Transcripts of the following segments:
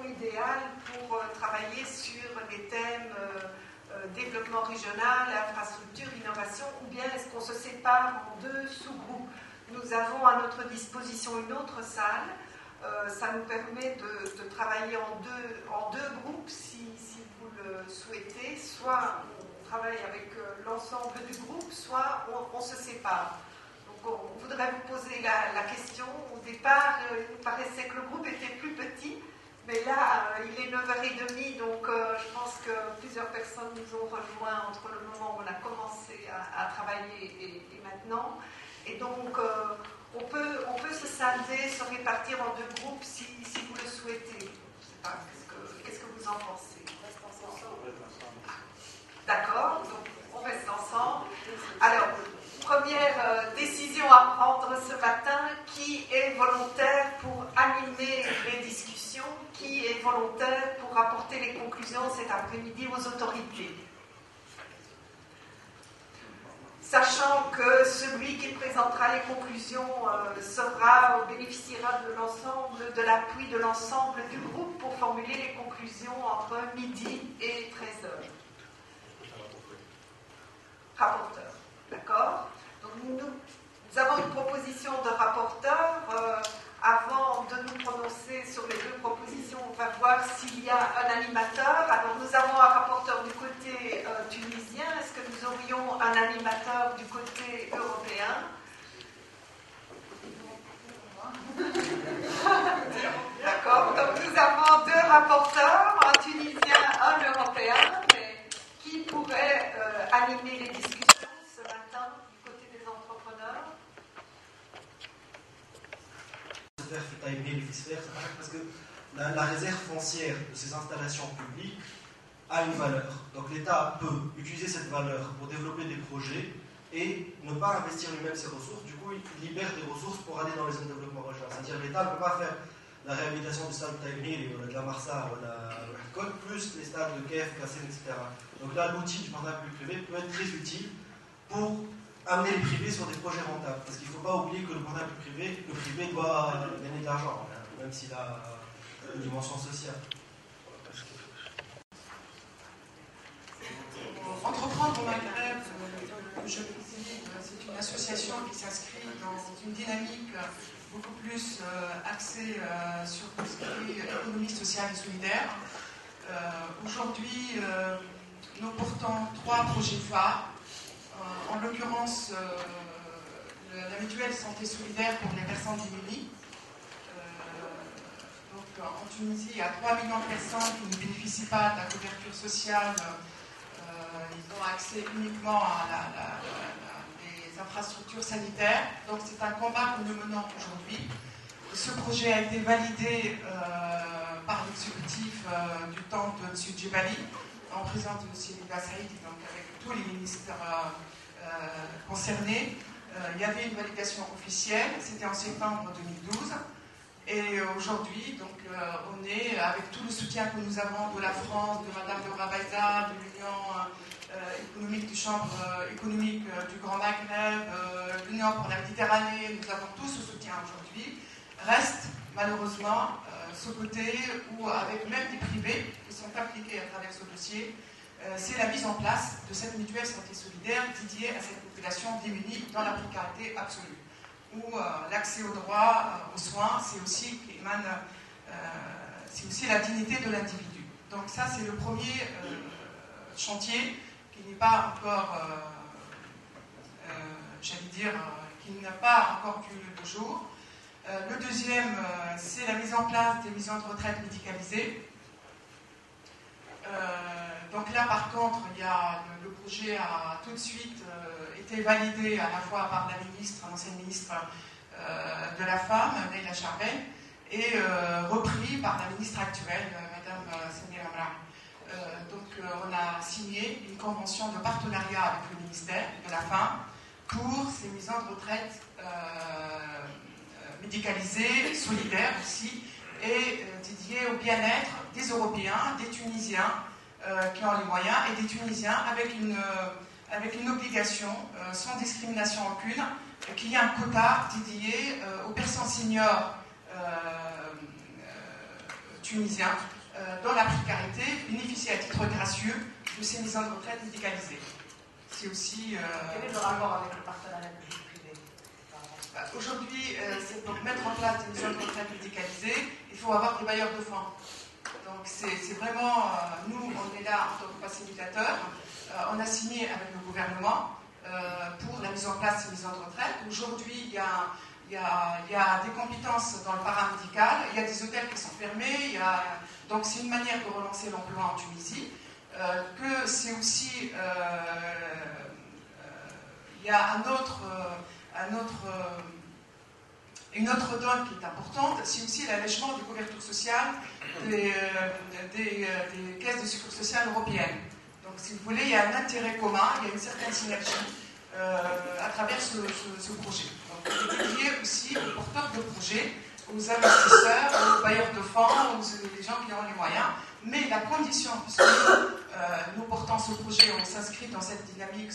idéale pour travailler sur des thèmes développement régional, infrastructure, innovation, ou bien est-ce qu'on se sépare en deux sous-groupes? Nous avons à notre disposition une autre salle. Ça nous permet de travailler en deux groupes si vous le souhaitez. Soit on travaille avec l'ensemble du groupe, soit on se sépare. Donc on voudrait vous poser la question. Au départ, il nous paraissait que le groupe était plus petit, mais là, il est 9h30, donc je pense que plusieurs personnes nous ont rejoints entre le moment où on a commencé à travailler et maintenant. Et donc, on peut se scinder, se répartir en deux groupes si vous le souhaitez. Je ne sais pas, qu'est-ce que vous en pensez? On reste ensemble. D'accord, donc on reste ensemble. Alors, première décision à prendre ce matin, qui est volontaire pour animer les discussions? Qui est volontaire pour apporter les conclusions cet après-midi aux autorités? Sachant que celui qui présentera les conclusions bénéficiera de l'appui de l'ensemble du groupe pour formuler les conclusions entre midi et 13h. Rapporteur, d'accord? Donc nous avons une proposition de rapporteur. Avant de nous prononcer sur les deux propositions, on va voir s'il y a un animateur. Alors nous avons un rapporteur du côté tunisien. Est-ce que nous aurions un animateur du côté européen? D'accord, donc nous avons deux rapporteurs, un tunisien, un européen. Mais qui pourrait animer les discussions ce matin du côté des entrepreneurs? Parce que la réserve foncière de ces installations publiques a une valeur. Donc l'État peut utiliser cette valeur pour développer des projets et ne pas investir lui-même ses ressources. Du coup, il libère des ressources pour aller dans les zones de développement régional. C'est-à-dire l'État ne peut pas faire la réhabilitation du stade de Taïmir, de la Marsa, ou de la Côte, plus les stades de Kef, Kassem, etc. Donc là, l'outil du partenariat public-privé peut être très utile pour amener les privés sur des projets rentables. Parce qu'il ne faut pas oublier que le partenariat public-privé, le privé doit gagner de l'argent, même s'il a une dimension sociale. Entreprendre au Maghreb, je préside, c'est une association qui s'inscrit dans une dynamique beaucoup plus axée sur tout ce qui est économie sociale et solidaire. Aujourd'hui, nous portons 3 projets phares. En l'occurrence, la mutuelle santé solidaire pour les personnes démunies. Donc, en Tunisie, il y a 3 millions de personnes qui ne bénéficient pas de la couverture sociale. Ils ont accès uniquement à des infrastructures sanitaires. Donc, c'est un combat que nous menons aujourd'hui. Ce projet a été validé par l'exécutif du temps de M. Djebali, en présence de M. Liba Saïd, donc avec tous les ministres concernés. Il y avait une validation officielle, c'était en septembre 2012. Et aujourd'hui, donc, on est, avec tout le soutien que nous avons de la France, de Mme Laura Baïza, de l'Union économique du Chambre économique du Grand Maghreb, l'Union pour la Méditerranée, nous avons tout ce soutien aujourd'hui. Reste malheureusement ce côté où, avec même des privés qui sont impliqués à travers ce dossier, c'est la mise en place de cette mutuelle santé solidaire dédiée à cette population démunie dans la précarité absolue, où l'accès au droit, aux soins, c'est aussi la dignité de l'individu. Donc ça, c'est le premier chantier qui n'est pas encore, qui n'a pas encore vu le jour. Le deuxième, c'est la mise en place des maisons de retraite médicalisées. Donc là, par contre, le projet a tout de suite été validé à la fois par la ministre, l'ancienne ministre de la Femme, Leïla Charbel, et repris par la ministre actuelle, Mme Samira Amra. Donc on a signé une convention de partenariat avec le ministère de la Femme pour ces maisons de retraite médicalisées, solidaires aussi, et dédiées au bien-être des Européens, des Tunisiens qui ont les moyens, et des Tunisiens avec une obligation, sans discrimination aucune, qu'il y ait un quota dédié aux personnes seniors tunisiens dans la précarité bénéficient à titre gracieux de ces maisons de retraite médicalisées. C'est aussi... Quel est le rapport avec le partenariat public-privé? Aujourd'hui, c'est pour mettre en place des maisons de retraite médicalisées, il faut avoir des bailleurs de fonds. Donc c'est vraiment, nous, on est là en tant que facilitateur. On a signé avec le gouvernement pour la mise en place de ces maisons de retraite. Aujourd'hui, il y a des compétences dans le paramédical, il y a des hôtels qui sont fermés, donc c'est une manière de relancer l'emploi en Tunisie. Que c'est aussi, il y a une autre donne qui est importante, c'est aussi l'allègement des couvertures sociales des caisses de sécurité sociale européennes. Donc, si vous voulez, il y a un intérêt commun, il y a une certaine synergie à travers ce projet. Donc, il est dédié aussi aux porteurs de projets, aux investisseurs, aux bailleurs de fonds, aux gens qui ont les moyens. Mais la condition, puisque nous portons ce projet, on s'inscrit dans cette dynamique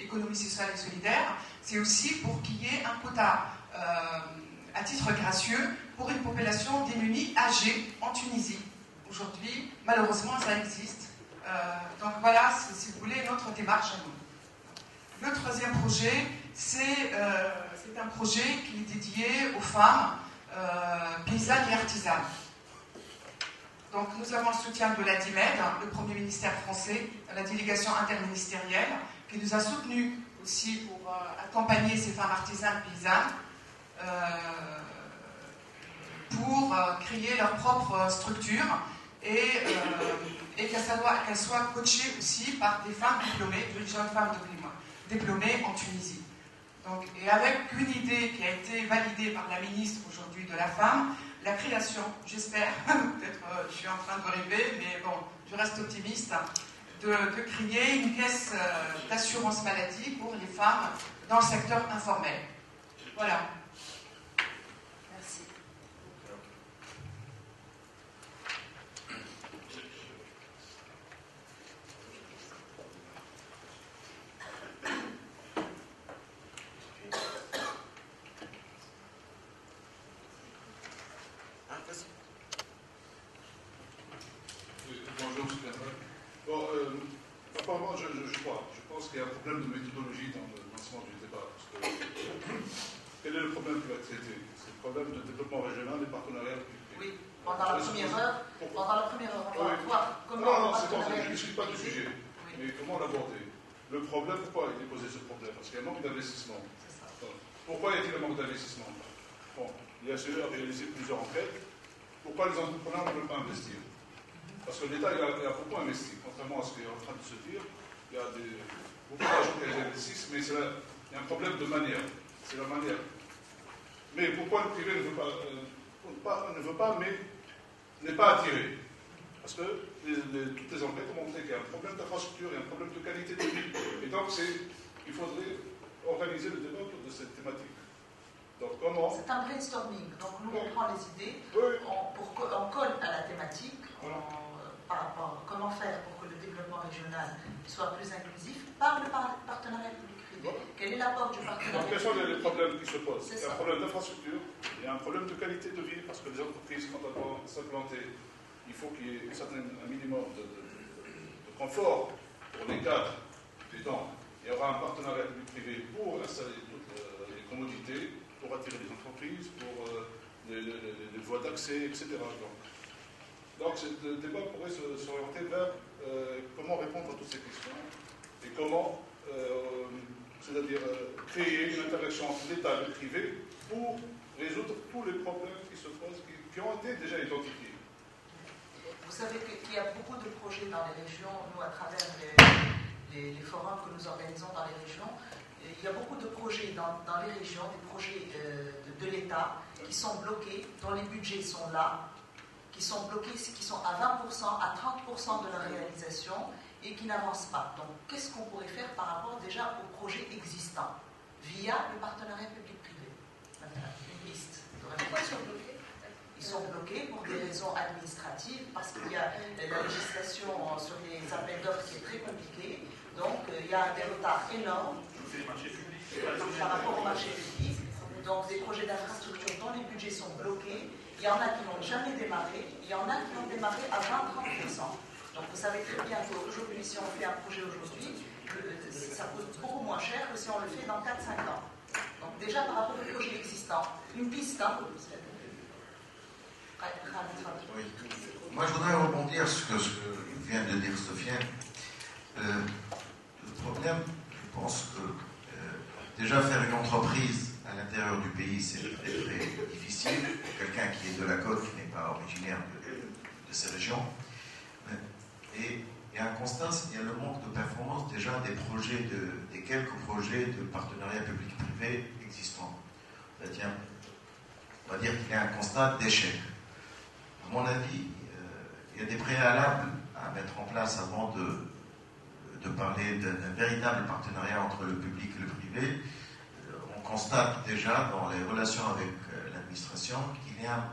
économie sociale et solidaire, c'est aussi pour qu'il y ait un quota à titre gracieux pour une population démunie âgée en Tunisie. Aujourd'hui, malheureusement, ça existe. Donc voilà, si vous voulez, notre démarche à nous. Le troisième projet, c'est un projet qui est dédié aux femmes paysannes et artisanes. Donc nous avons le soutien de l'ADIMED, le premier ministère français, la délégation interministérielle, qui nous a soutenus aussi pour accompagner ces femmes artisanes paysannes pour créer leur propre structure et qu'elles soient coachées aussi par des femmes diplômées, de jeunes femmes diplômées en Tunisie. Donc, et avec une idée qui a été validée par la ministre aujourd'hui de la femme, la création, j'espère, peut-être je suis en train de rêver, mais bon, je reste optimiste, de créer une caisse d'assurance maladie pour les femmes dans le secteur informel. Voilà. Merci. Bonjour, bon, apparemment, je pense qu'il y a un problème de méthodologie dans le lancement du débat. Parce que, quel est le problème qui va être traité? C'est le problème de développement régional et partenariat public-privé. Oui, pendant la première heure, on va voir comment... Non, c'est bon, je ne discute pas du sujet. Oui. Mais comment l'aborder? Le problème, pourquoi a été posé ce problème? Parce qu'il y a un manque d'investissement. Pourquoi y a-t-il un manque d'investissement? Bon, il y a celui à réaliser plusieurs enquêtes. Pourquoi les entrepreneurs ne veulent pas investir? Parce que l'État il a beaucoup investi, contrairement à ce qui est en train de se dire. Il y a beaucoup d'argent qui investissent, mais il y a un problème de manière. C'est la manière. Mais pourquoi le privé ne veut pas, mais n'est pas attiré? Parce que toutes les enquêtes ont montré qu'il y a un problème d'infrastructure et un problème de qualité de vie. Et donc, il faudrait organiser le débat autour de cette thématique. Donc, comment... C'est un brainstorming. Donc, nous, on prend les idées, oui. on colle à la thématique, voilà. Par rapport à comment faire pour que le développement régional soit plus inclusif par le partenariat public-privé. Voilà. Quel est l'apport du partenariat public-privé? Quels sont les problèmes qui se posent? Il y a un problème d'infrastructure, il y a un problème de qualité de vie, parce que les entreprises, quand elles vont s'implanter, il faut qu'il y ait un minimum de confort pour les cadres. Et donc, il y aura un partenariat public-privé pour installer toutes les commodités, pour attirer les entreprises, pour les voies d'accès, etc. Donc ce débat pourrait s'orienter vers comment répondre à toutes ces questions et comment, c'est-à-dire créer une interaction entre l'État et le privé pour résoudre tous les problèmes qui se posent, qui ont été déjà identifiés. Vous savez qu'il y a beaucoup de projets dans les régions, nous à travers les forums que nous organisons dans les régions, il y a beaucoup de projets dans les régions, des projets de l'État qui sont bloqués, dont les budgets sont là, qui sont bloqués, qui sont à 20%, à 30% de la réalisation et qui n'avancent pas. Donc, qu'est-ce qu'on pourrait faire par rapport déjà aux projets existants via le partenariat public-privé? Une liste. Pourquoi ils sont bloqués? Ils sont bloqués pour des raisons administratives, parce qu'il y a la législation sur les appels d'offres qui est très compliquée. Donc, il y a des retards énormes par rapport au marché public. Donc des projets d'infrastructure dont les budgets sont bloqués. Il y en a qui n'ont jamais démarré, il y en a qui ont démarré à 20-30%. Donc vous savez très bien qu'aujourd'hui, si on fait un projet aujourd'hui, ça coûte beaucoup moins cher que si on le fait dans 4-5 ans. Donc déjà par rapport au projet existant, une piste, hein. Oui. Moi je voudrais rebondir sur ce que vient de dire Sofiane. Le problème, je pense que déjà faire une entreprise à l'intérieur du pays, c'est très très difficile. Quelqu'un qui est de la côte, qui n'est pas originaire de ces régions. Et il y a un constat, il y a le manque de performance déjà des quelques projets de partenariat public-privé existants. On va dire qu'il y a un constat d'échec. À mon avis, il y a des préalables à mettre en place avant de parler d'un véritable partenariat entre le public et le privé. On constate déjà dans les relations avec l'administration qu'il y a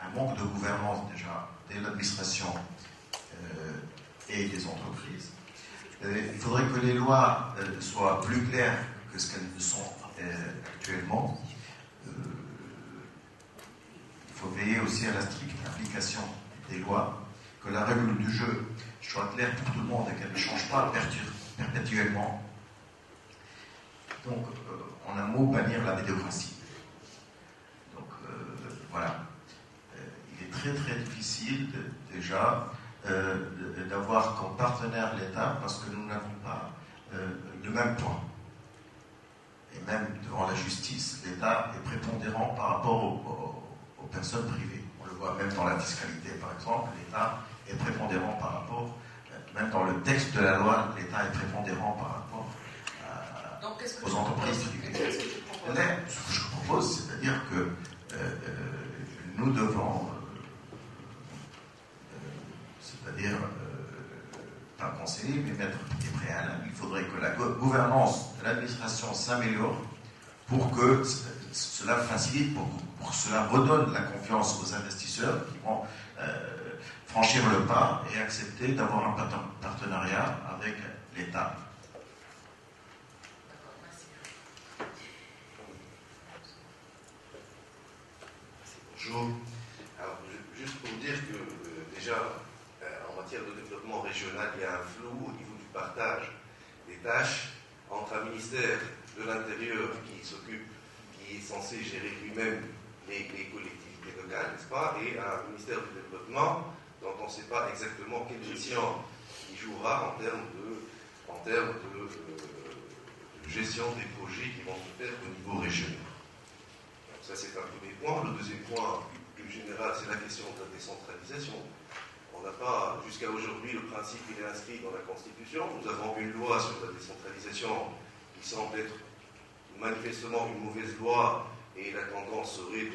un manque de gouvernance déjà de l'administration et des entreprises. Il faudrait que les lois soient plus claires que ce qu'elles ne sont actuellement. Il faut veiller aussi à la stricte application des lois, que la règle du jeu soit claire pour tout le monde et qu'elle ne change pas perpétuellement. Donc, en un mot, bannir la médiocratie. Donc, voilà. Il est très très difficile déjà d'avoir comme partenaire l'État parce que nous n'avons pas le même poids. Et même devant la justice, l'État est prépondérant par rapport aux personnes privées. On le voit même dans la fiscalité, par exemple, l'État est prépondérant par rapport, même dans le texte de la loi, l'État est prépondérant par rapport aux entreprises privées. Ce que je propose, c'est-à-dire que nous devons, pas conseiller, mais mettre des préalables. Il faudrait que la gouvernance de l'administration s'améliore pour que cela facilite, pour que cela redonne la confiance aux investisseurs qui vont franchir le pas et accepter d'avoir un partenariat avec l'État. Bonjour. Alors, juste pour dire que déjà, en matière de développement régional, il y a un flou au niveau du partage des tâches entre un ministère de l'Intérieur qui est censé gérer lui-même les collectivités locales, n'est-ce pas, et un ministère du Développement dont on ne sait pas exactement quelle mission il jouera en termes de gestion des projets qui vont se faire au niveau régional. Donc ça, c'est un premier point. Le deuxième point, plus général, c'est la question de la décentralisation. On n'a pas, jusqu'à aujourd'hui, le principe il est inscrit dans la Constitution. Nous avons une loi sur la décentralisation qui semble être manifestement une mauvaise loi et la tendance serait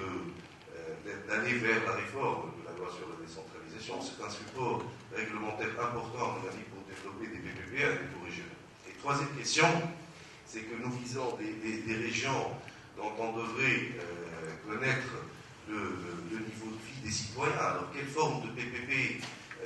d'aller vers la réforme de la loi sur la décentralisation. C'est un support réglementaire important, à mon avis, pour développer des PPP à niveau régional. Et troisième question, c'est que nous visons des régions dont on devrait connaître le niveau de vie des citoyens. Alors, quelle forme de PPP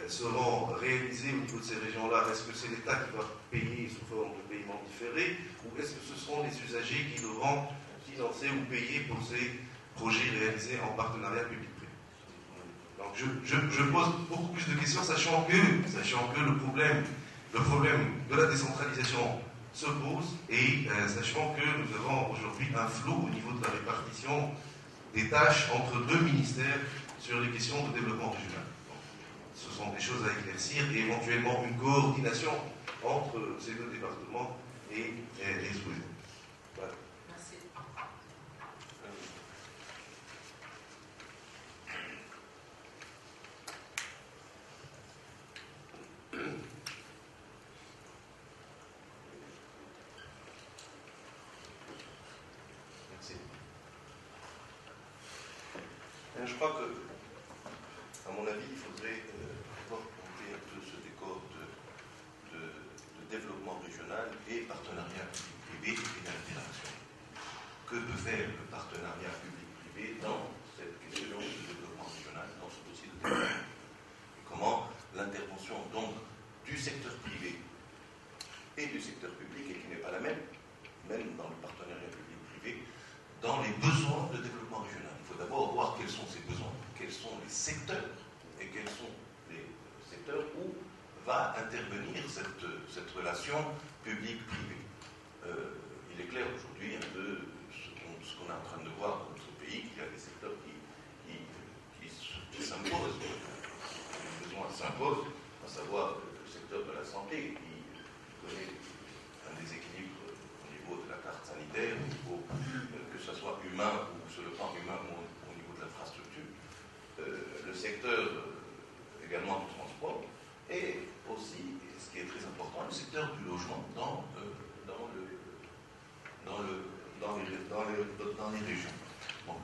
seront réalisées au niveau de ces régions-là? Est-ce que c'est l'État qui va payer sous forme de paiement différé, ou est-ce que ce seront les usagers qui devront financer ou payer pour ces projets réalisés en partenariat public-privé? Donc, je pose beaucoup plus de questions, sachant que le problème de la décentralisation se pose et sachant que nous avons aujourd'hui un flou au niveau de la répartition des tâches entre deux ministères sur les questions de développement régional. Donc, ce sont des choses à éclaircir et éventuellement une coordination entre ces deux départements et les sous. Voilà. Merci. Merci. Je crois que, à mon avis, il faudrait monter un peu ce décor de développement régional et partenariat public-privé et d'interaction. Que peut faire le partenariat public-privé dans cette question de développement régional, dans ce dossier de développement? Et comment l'intervention donc du secteur privé et du secteur public, et qui n'est pas la même, même dans le partenariat public-privé, dans les besoins de développement régional. Il faut d'abord voir quels sont ces besoins, quels sont les secteurs, et quels sont les secteurs où va intervenir cette relation publique-privée. Il est clair aujourd'hui un peu ce qu'on est en train de voir dans notre pays, qu'il y a des secteurs qui s'imposent, les besoins s'imposent, à savoir le secteur de la santé, qui connaît un déséquilibre au niveau de la carte sanitaire, au niveau, que ce soit humain ou sur le plan humain ou au niveau de l'infrastructure, le secteur également du transport, et aussi, ce qui est très important, le secteur du logement dans les régions. Bon.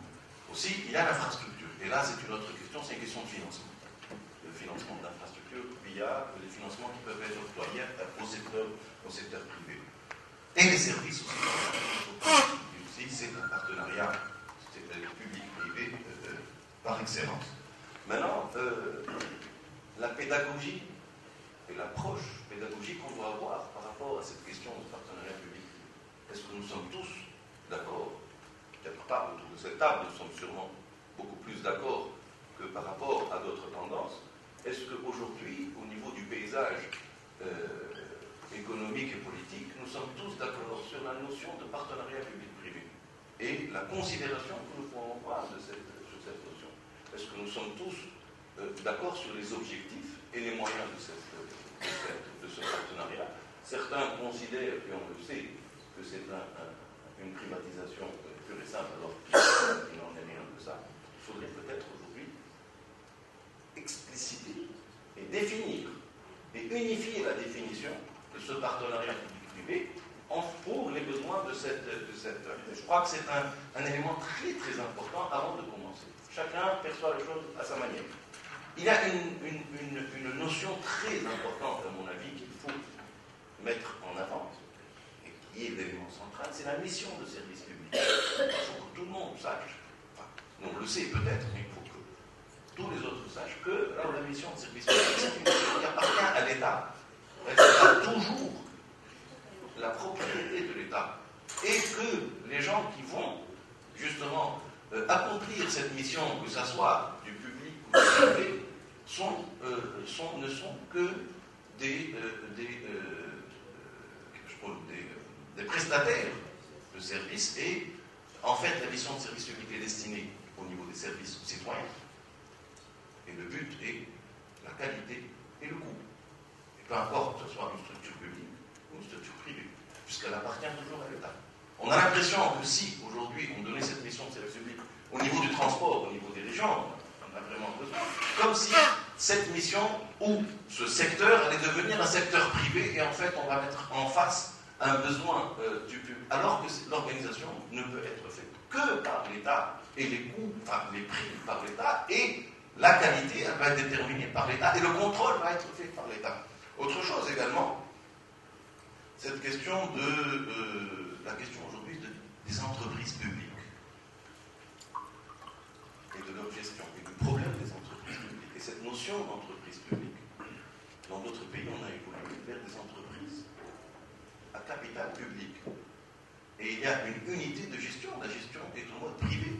Aussi, il y a l'infrastructure. Et là, c'est une autre question, c'est une question de financement. Le financement de l'infrastructure via les financements qui peuvent être octroyés au secteur privé. Et les services aussi. C'est un partenariat public-privé par excellence. Maintenant, la pédagogie et l'approche pédagogique qu'on doit avoir par rapport à cette question de partenariat public. Est-ce que nous sommes tous d'accord? Peut-être pas autour de cette table, nous sommes sûrement beaucoup plus d'accord que par rapport à d'autres tendances. Est-ce qu'aujourd'hui, au niveau du paysage économique et politique, nous sommes tous d'accord sur la notion de partenariat public-privé et la considération que nous pouvons avoir sur cette notion? Est-ce que nous sommes tous d'accord sur les objectifs et les moyens de ce partenariat? Certains considèrent, et on le sait, que c'est une privatisation pure et simple, alors qu'il n'en est rien de ça. Il faudrait peut-être aujourd'hui expliciter et définir et unifier la définition de ce partenariat public-privé pour les besoins de cette. Je crois que c'est un élément très très important avant de commencer. Chacun perçoit les choses à sa manière. Il y a une notion très importante, à mon avis, qu'il faut mettre en avant, et qui est l'élément central, c'est la mission de service public. Il faut que tout le monde sache, enfin, on le sait peut-être, mais il faut que tous les autres sachent que la mission de service public, c'est une mission qui appartient à l'État. Elle sera toujours la propriété de l'État. Et que les gens qui vont, justement, accomplir cette mission, que ce soit du public ou du privé, ne sont que des prestataires de services, et en fait la mission de service public est destinée au niveau des services aux citoyens, et le but est la qualité et le coût. Et peu importe que ce soit une structure publique ou une structure privée, puisqu'elle appartient toujours à l'État. On a l'impression que si aujourd'hui on donnait cette mission de service public au niveau du transport, au niveau des régions, on a vraiment besoin, comme si cette mission ou ce secteur allait devenir un secteur privé, et en fait on va mettre en face un besoin du public, alors que l'organisation ne peut être faite que par l'État, et les coûts, enfin les prix par l'État, et la qualité elle va être déterminée par l'État, et le contrôle va être fait par l'État. Autre chose également, cette question la question aujourd'hui des entreprises publiques et de leur gestion, et du problème des entreprises publiques. Et cette notion d'entreprise publique, dans d'autres pays, on a évolué vers des entreprises à capital public. Et il y a une unité de gestion, la gestion est en mode privé.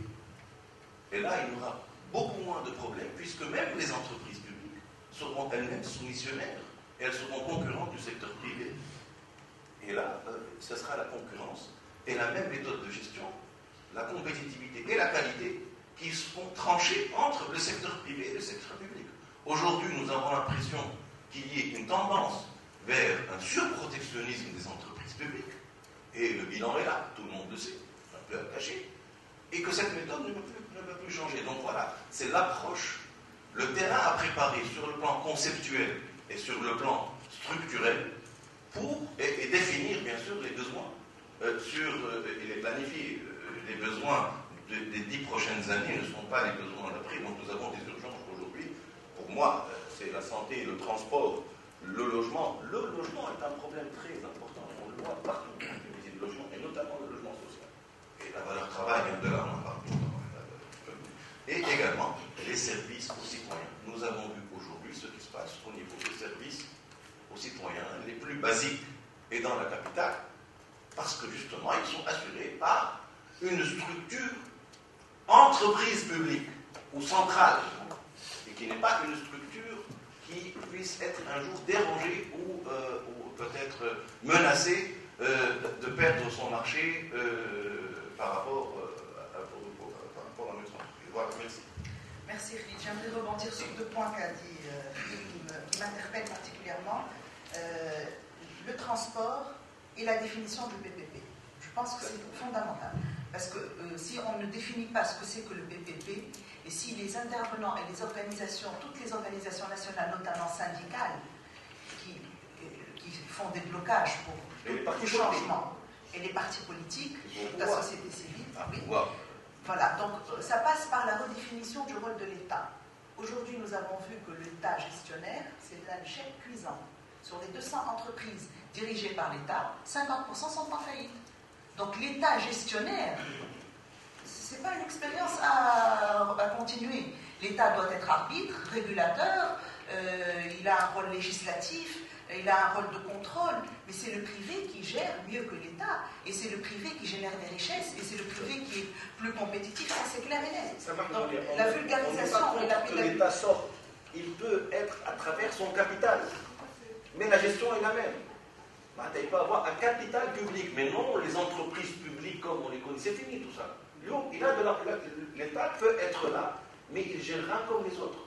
Et là, il y aura beaucoup moins de problèmes, puisque même les entreprises publiques seront elles-mêmes soumissionnaires, et elles seront concurrentes du secteur privé. Et là, ce sera la concurrence et la même méthode de gestion, la compétitivité et la qualité, qui seront tranchées entre le secteur privé et le secteur public. Aujourd'hui, nous avons l'impression qu'il y ait une tendance vers un surprotectionnisme des entreprises publiques, et le bilan est là, tout le monde le sait, un peu attaché, et que cette méthode ne peut plus changer. Donc voilà, c'est l'approche, le terrain à préparer sur le plan conceptuel et sur le plan structurel, et définir bien sûr les besoins, et les planifier. Les besoins des 10 prochaines années ne sont pas les besoins d'après, donc nous avons des urgences aujourd'hui. Pour moi, c'est la santé, le transport, le logement. Le logement est un problème très important, on le voit partout, le logement, et notamment le logement social. Et la valeur travail vient de là, on en parle tout le temps. Et également les services aux citoyens. Nous avons vu aujourd'hui ce qui se passe au niveau des services aux citoyens les plus basiques et dans la capitale, parce que justement ils sont assurés par une structure entreprise publique ou centrale, et qui n'est pas une structure qui puisse être un jour dérangée ou peut-être menacée de perdre son marché par rapport à notre entreprise. Voilà, merci. Merci Philippe. J'aimerais rebondir sur 2 points qu'a dit qui m'interpellent particulièrement. Le transport et la définition du PPP. Je pense que c'est fondamental. Parce que si on ne définit pas ce que c'est que le PPP, et si les intervenants et les organisations, toutes les organisations nationales, notamment syndicales, qui font des blocages pour tout changement, et les partis politiques, la société civile, oui. Voilà, donc ça passe par la redéfinition du rôle de l'État. Aujourd'hui, nous avons vu que l'État gestionnaire, c'est un échec cuisant. Sur les 200 entreprises dirigées par l'État, 50% sont en faillite. Donc l'État gestionnaire, ce n'est pas une expérience à continuer. L'État doit être arbitre, régulateur, il a un rôle législatif, il a un rôle de contrôle, mais c'est le privé qui gère mieux que l'État, et c'est le privé qui génère des richesses, et c'est le privé qui est plus compétitif, ça c'est clair et net. Donc la vulgarisation et la pédagogie. L'État sort, il peut être à travers son capital, mais la gestion est la même. Il peut avoir un capital public, mais non les entreprises publiques comme on les connaît, c'est fini tout ça. L'État peut être là, mais il gérera comme les autres.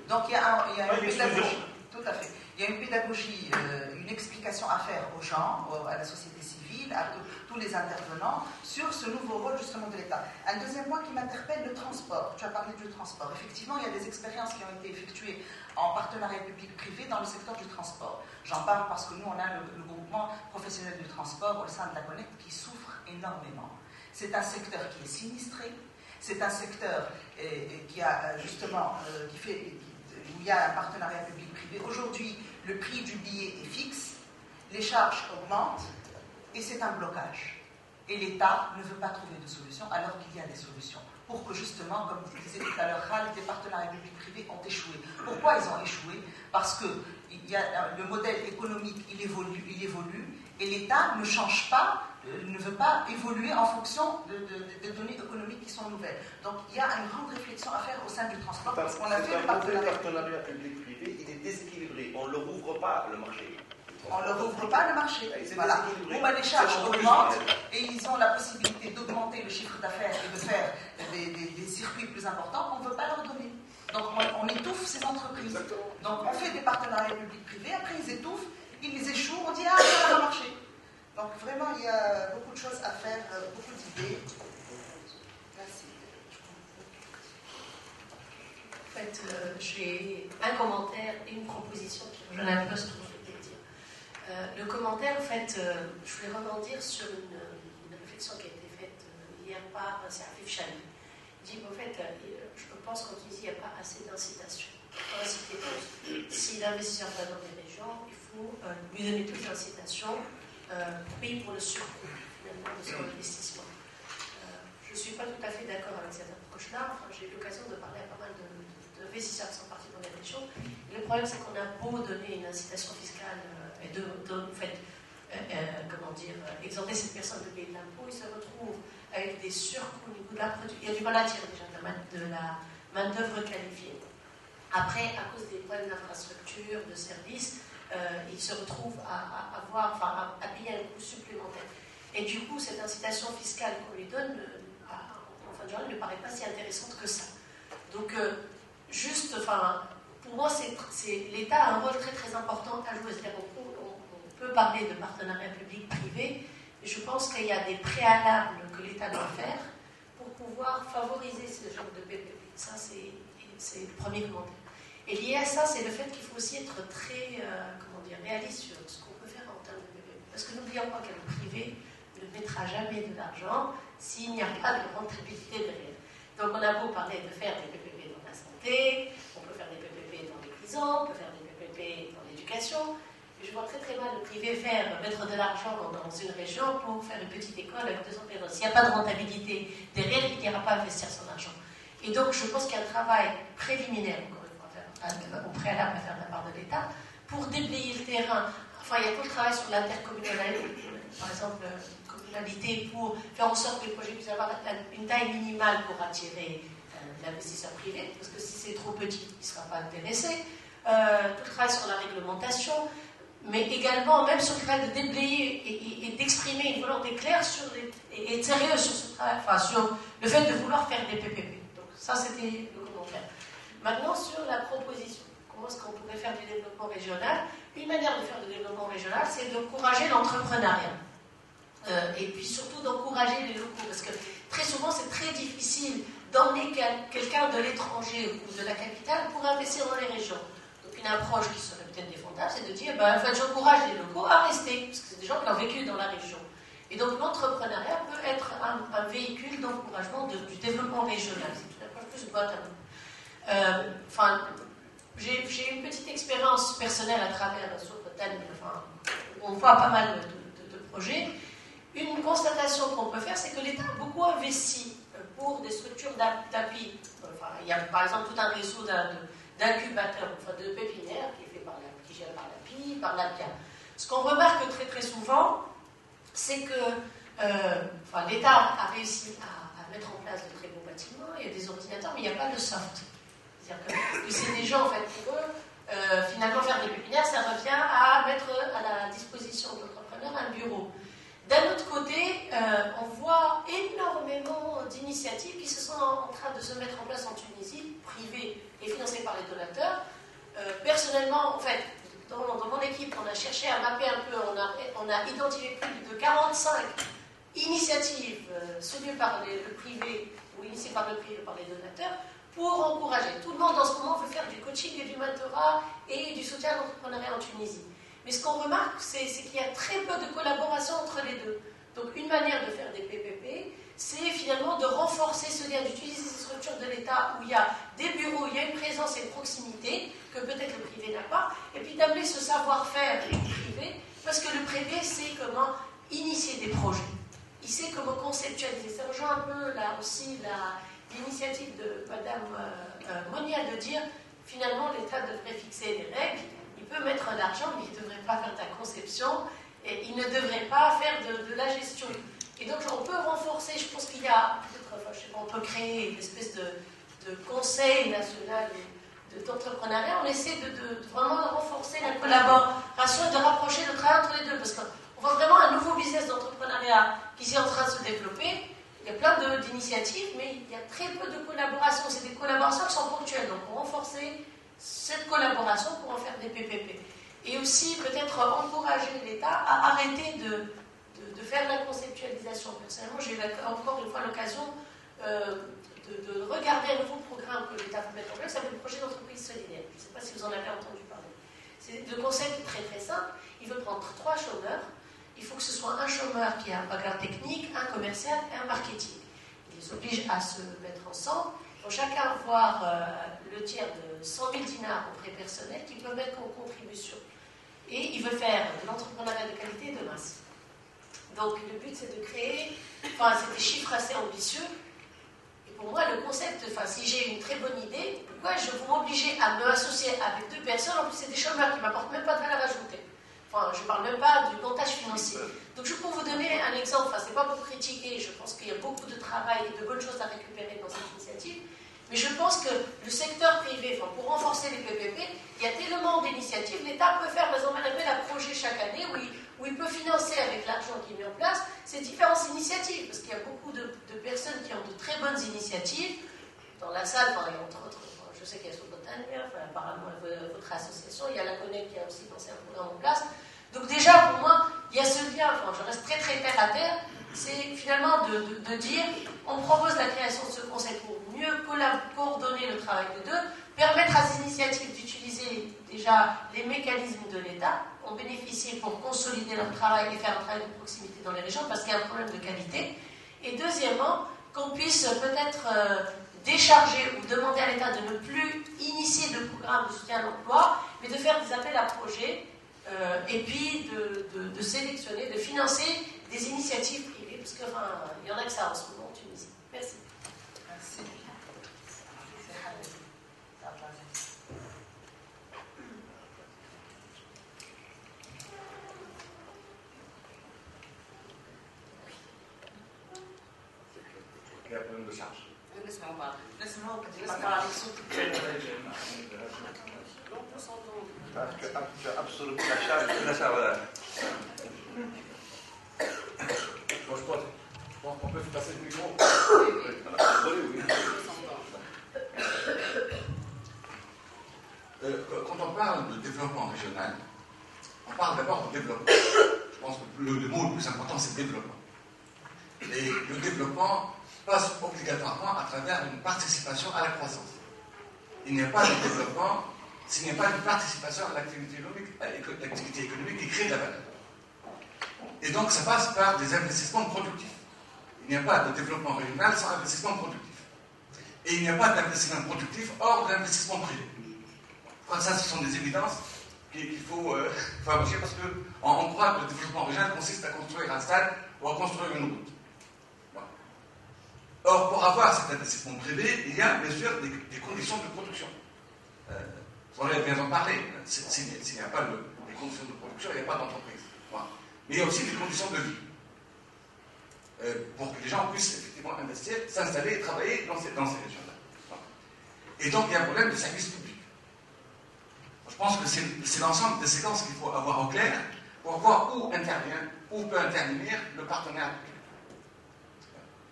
Donc il y a une pédagogie, tout à fait. Il y a une pédagogie, une explication à faire aux gens, à la société civile, à tous les intervenants, sur ce nouveau rôle justement de l'État. Un deuxième point qui m'interpelle, le transport. Tu as parlé du transport. Effectivement, il y a des expériences qui ont été effectuées en partenariat public-privé dans le secteur du transport. J'en parle parce que nous, on a le groupement professionnel du transport au sein de la Connect qui souffre énormément. C'est un secteur qui est sinistré, c'est un secteur qui a justement, où il y a un partenariat public-privé. Aujourd'hui, le prix du billet est fixe, les charges augmentent et c'est un blocage. Et l'État ne veut pas trouver de solution alors qu'il y a des solutions. Pour que justement, comme disait tout à l'heure Ralph, des partenariats public-privés ont échoué. Pourquoi ils ont échoué? Parce que le modèle économique, il évolue et l'État ne change pas, ne veut pas évoluer en fonction de données économiques qui sont nouvelles. Donc il y a une grande réflexion à faire au sein du transport parce qu'on a fait le partenariat public-privé, il est déséquilibré. On ne leur ouvre pas le marché. On ne leur ouvre pas le marché. Voilà. Les charges augmentent et ils ont la possibilité d'augmenter le chiffre d'affaires et de faire des circuits plus importants qu'on ne veut pas leur donner. Donc on étouffe ces entreprises. Donc on fait des partenariats publics-privés, après ils étouffent, ils échouent, on dit ah ça va marcher. Donc vraiment il y a beaucoup de choses à faire, beaucoup d'idées. Merci. En fait, j'ai un commentaire et une proposition qui rejoignent un peu ce que vous venez de dire. Le commentaire, en fait, je voulais rebondir sur une réflexion qui a été faite hier par Serafif Chani. Il dit, en fait, je pense qu'en Tunisie, il n'y a pas assez d'incitation. Si l'investisseur va dans des régions, il faut lui donner toute l'incitation pour payer pour le surcoût, finalement, de son investissement. Je ne suis pas tout à fait d'accord avec cette approche-là. Enfin, j'ai eu l'occasion de parler à pas mal d'investisseurs qui sont partis dans les régions. Et le problème, c'est qu'on a beau donner une incitation fiscale et exempter cette personne de payer de l'impôt, il se retrouve avec des surcoûts au niveau de la production. Il y a du mal à tirer déjà de la main-d'œuvre qualifiée. Après, à cause des problèmes d'infrastructure, de services, il se retrouve à payer un coût supplémentaire. Et du coup, cette incitation fiscale qu'on lui donne, en fin de journée, ne paraît pas si intéressante que ça. Donc, pour moi, l'État a un rôle très très important à jouer. C'est-à-dire on peut parler de partenariat public-privé, mais je pense qu'il y a des préalables que l'État doit faire pour pouvoir favoriser ce genre de PPP. Ça, c'est le premier commentaire. Et lié à ça, c'est le fait qu'il faut aussi être très réaliste sur ce qu'on peut faire en termes de PPP. Parce que n'oublions pas que le privé ne mettra jamais de l'argent s'il n'y a pas de rentabilité derrière. Donc on a beau parler de faire des PPP dans la santé, on peut faire des PPP dans les prisons, on peut faire des PPP dans l'éducation, mais je vois très très mal le privé mettre de l'argent dans une région pour faire une petite école avec 200 personnes. S'il n'y a pas de rentabilité derrière, il n'ira pas investir son argent. Et donc je pense qu'il y a un travail préliminaire, encore une fois, au préalable à faire de la part de l'État, pour déblayer le terrain. Enfin, il y a tout le travail sur l'intercommunalité. Par exemple, conditionnalités pour faire en sorte que les projets puissent avoir une taille minimale pour attirer l'investisseur privé, parce que si c'est trop petit, il ne sera pas intéressé. Tout le travail sur la réglementation, mais également même sur le travail de déblayer et d'exprimer une volonté claire et être sérieux sur ce travail, enfin sur le fait de vouloir faire des PPP. Donc ça, c'était le commentaire. Maintenant, sur la proposition, comment est-ce qu'on pourrait faire du développement régional? Une manière de faire du développement régional, c'est d'encourager l'entrepreneuriat. Et puis surtout d'encourager les locaux, parce que très souvent, c'est très difficile d'emmener quelqu'un de l'étranger ou de la capitale pour investir dans les régions. Donc une approche qui serait peut-être défendable, c'est de dire, en fait, j'encourage les locaux à rester, parce que c'est des gens qui ont vécu dans la région. Et donc l'entrepreneuriat peut être un véhicule d'encouragement du développement régional. C'est une approche plus bottom-up. J'ai une petite expérience personnelle à travers sur Bretagne, on voit pas mal de projets. Une constatation qu'on peut faire, c'est que l'État a beaucoup investi pour des structures d'appui. Il y a par exemple tout un réseau d'incubateurs, de pépinières qui gère par l'API, par l'APIA. Ce qu'on remarque très très souvent, c'est que l'État a réussi à mettre en place de très beaux bâtiments, il y a des ordinateurs, mais il n'y a pas de soft. C'est-à-dire que c'est des gens, en fait, pour eux, finalement faire des pépinières, ça revient à mettre à la disposition de l'entrepreneur un bureau. D'un autre côté, on voit énormément d'initiatives qui sont en train de se mettre en place en Tunisie, privées et financées par les donateurs. Personnellement, en fait, dans mon équipe, on a cherché à mapper un peu, on a identifié plus de 45 initiatives soutenues par le privé ou initiées par le privé par les donateurs pour encourager. Tout le monde en ce moment veut faire du coaching et du mentorat et du soutien à l'entrepreneuriat en Tunisie. Mais ce qu'on remarque, c'est qu'il y a très peu de collaboration entre les deux. Donc une manière de faire des PPP, c'est finalement de renforcer ce lien, d'utiliser ces structures de l'État où il y a des bureaux, il y a une présence et une proximité que peut-être le privé n'a pas, et puis d'amener ce savoir-faire du privé, parce que le privé sait comment initier des projets. Il sait comment conceptualiser. Ça rejoint un peu là aussi l'initiative de Mme Monia de dire finalement l'État devrait fixer des règles. Il peut mettre de l'argent, mais il ne devrait pas faire de la conception et il ne devrait pas faire de la gestion. Et donc on peut renforcer, je pense qu'il y a, on peut créer une espèce de conseil national d'entrepreneuriat. On essaie de vraiment renforcer la collaboration et de rapprocher le travail entre les deux. Parce qu'on voit vraiment un nouveau business d'entrepreneuriat qui est en train de se développer. Il y a plein d'initiatives, mais il y a très peu de collaboration. C'est des collaborations qui sont ponctuelles. Donc on renforcer cette collaboration pour en faire des PPP. Et aussi peut-être encourager l'État à arrêter de faire de la conceptualisation. Personnellement, j'ai eu encore une fois l'occasion de regarder un nouveau programme que l'État peut mettre en place, ça s'appelle le projet d'entreprise solidaire. Je ne sais pas si vous en avez entendu parler. Le concept est très très simple. Il veut prendre 3 chômeurs. Il faut que ce soit un chômeur qui a un background technique, un commercial et un marketing. Il les oblige à se mettre ensemble. Ils vont chacun avoir le tiers de 100 000 dinars au prêt personnel qu'ils peuvent mettre en contribution. Et il veut faire de l'entrepreneuriat de qualité et de masse. Donc le but c'est de créer, c'est des chiffres assez ambitieux. Et pour moi le concept, si j'ai une très bonne idée, pourquoi je vais m'obliger à me associer avec 2 personnes, en plus c'est des chômeurs qui ne m'apportent même pas de valeur ajoutée. Je ne parle même pas du montage financier. Donc je peux vous donner un exemple, c'est pas pour critiquer, je pense qu'il y a beaucoup de travail et de bonnes choses à récupérer dans cette initiative, mais je pense que le secteur privé, pour renforcer les PPP, il y a tellement d'initiatives, l'État peut faire, par exemple, un appel à projet chaque année où il peut financer avec l'argent qui est mis en place ces différentes initiatives, parce qu'il y a beaucoup de personnes qui ont de très bonnes initiatives. Dans la salle, entre autres, je sais qu'il y a Sobretagne, apparemment votre association, il y a la Connect qui a aussi lancé un programme en place. Donc déjà, pour moi, il y a ce lien, je reste très très terre à terre, c'est finalement de dire, on propose la création de ce concept pour mieux coordonner le travail de deux, permettre à ces initiatives d'utiliser déjà les mécanismes de l'État, en bénéficier pour consolider leur travail et faire un travail de proximité dans les régions, parce qu'il y a un problème de qualité. Et deuxièmement, qu'on puisse peut-être décharger ou demander à l'État de ne plus initier de programme de soutien à l'emploi, mais de faire des appels à projets et puis de sélectionner, de financer des initiatives privées, parce qu'il y en a que ça en ce moment en Tunisie. Merci. Merci. y a un problème de charge. نسمعوا بعض نسمعوا على الصوت Tu as absorbé la charge de la charge. Bon, je pense qu'on peut passer le micro. Oui. Quand on parle de développement régional, on parle d'abord de développement. Je pense que le mot le plus important, c'est développement. Et le développement passe obligatoirement à travers une participation à la croissance. Il n'y a pas de développement s'il n'y a pas une participation à l'activité économique qui crée de la valeur. Et donc, ça passe par des investissements productifs. Il n'y a pas de développement régional sans investissement productif. Et il n'y a pas d'investissement productif hors de l'investissement privé. Ça, ce sont des évidences qu'il faut afficher parce qu'on croit que le développement régional consiste à construire un stade ou à construire une route. Voilà. Or, pour avoir cet investissement privé, il y a bien sûr des conditions de production. On vient d'en parler. S'il n'y a pas les conditions de production, il n'y a pas d'entreprise. Voilà. Mais il y a aussi des conditions de vie. Pour que les gens puissent effectivement investir, s'installer et travailler dans ces régions-là. Voilà. Et donc, il y a un problème de service public. Je pense que c'est l'ensemble des séquences qu'il faut avoir au clair pour voir où intervient, où peut intervenir le partenaire public.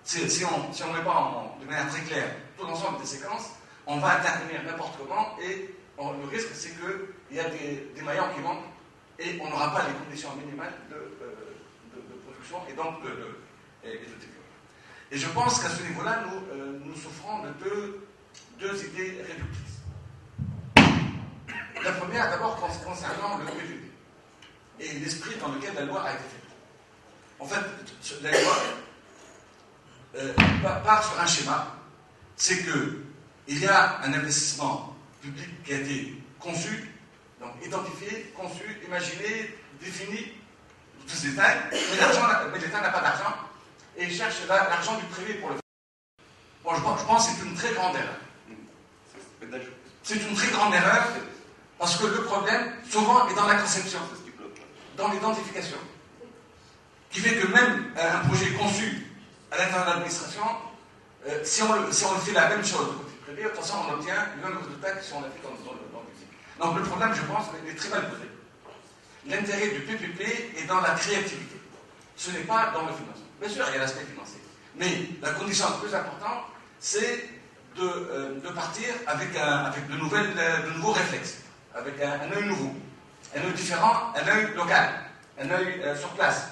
Si on ne met pas de manière très claire tout l'ensemble des séquences, on va intervenir n'importe comment et le risque, c'est qu'il y a des maillons qui manquent et on n'aura pas les conditions minimales de production et donc de développement. Et je pense qu'à ce niveau-là, nous souffrons de deux idées réductrices. La première, d'abord, concernant le PPP et l'esprit dans lequel la loi a été faite. En fait, la loi part sur un schéma, c'est qu'il y a un investissement public qui a été conçu, donc identifié, conçu, imaginé, défini, tous ces détails, mais l'État n'a pas d'argent et il cherche l'argent du privé pour le faire. Bon, je pense que c'est une très grande erreur. C'est une très grande erreur parce que le problème, souvent, est dans la conception, dans l'identification, qui fait que même un projet conçu à l'intérieur de l'administration, si on fait la même chose côté privé, de toute façon, on obtient le même résultat que si on l'a fait dans le public. Donc le problème, je pense, est très mal posé. L'intérêt du PPP est dans la créativité. Ce n'est pas dans le financement. Bien sûr, il y a l'aspect financier. Mais la condition la plus importante, c'est de partir avec de nouveaux réflexes, avec un œil nouveau, un œil différent, un œil local, un œil sur place,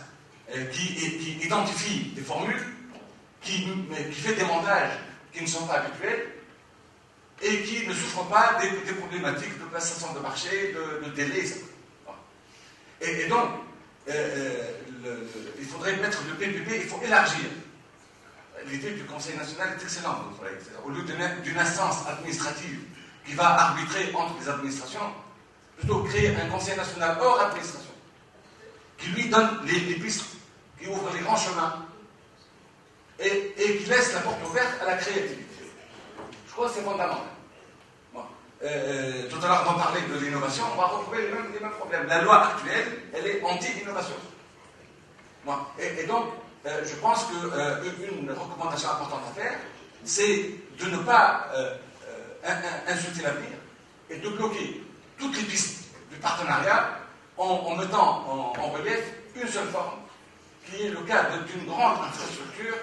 qui identifie des formules, qui fait des montages qui ne sont pas habituels et qui ne souffrent pas des problématiques de passation de marché, de délai, etc. Et donc, il faudrait mettre le PPP, il faut élargir. L'idée du Conseil national est excellente. Au lieu d'une instance administrative qui va arbitrer entre les administrations, plutôt créer un Conseil national hors administration, qui lui donne les pistes, qui ouvre les grands chemins, et qui laisse la porte ouverte à la créativité. Je crois que c'est fondamental. Bon. Tout à l'heure, on parlait de l'innovation, on va retrouver les mêmes problèmes. La loi actuelle, elle est anti-innovation. Bon. Et donc, je pense qu'une recommandation importante à faire, c'est de ne pas insulter l'avenir et de bloquer toutes les pistes du partenariat en mettant en relief une seule forme, qui est le cas d'une grande infrastructure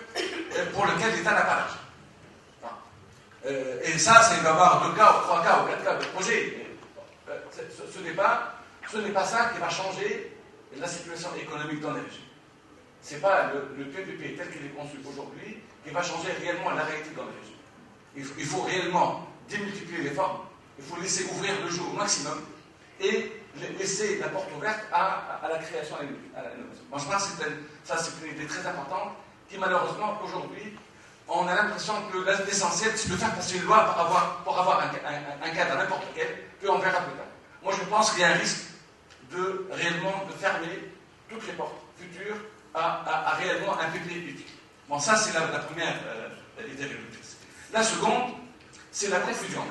pour laquelle l'État n'a pas d'argent. Et ça il va y avoir 2 cas, ou 3 cas, ou 4 cas de projet. Ce n'est pas ça qui va changer la situation économique dans les régions. Ce n'est pas le PPP tel qu'il est conçu aujourd'hui qui va changer réellement la réalité dans les régions. Il faut réellement démultiplier les formes, il faut laisser ouvrir le jeu au maximum et laisser la porte ouverte à la création et à l'innovation. Moi, je pense que ça, c'est une idée très importante qui, malheureusement, aujourd'hui, on a l'impression que l'essentiel, c'est de faire passer une loi pour avoir un cadre n'importe quel, puis on verra plus tard. Moi, je pense qu'il y a un risque réellement de fermer toutes les portes futures à réellement un PPP utile. Bon, ça, c'est la première idée réductrice. La seconde, c'est la confusion.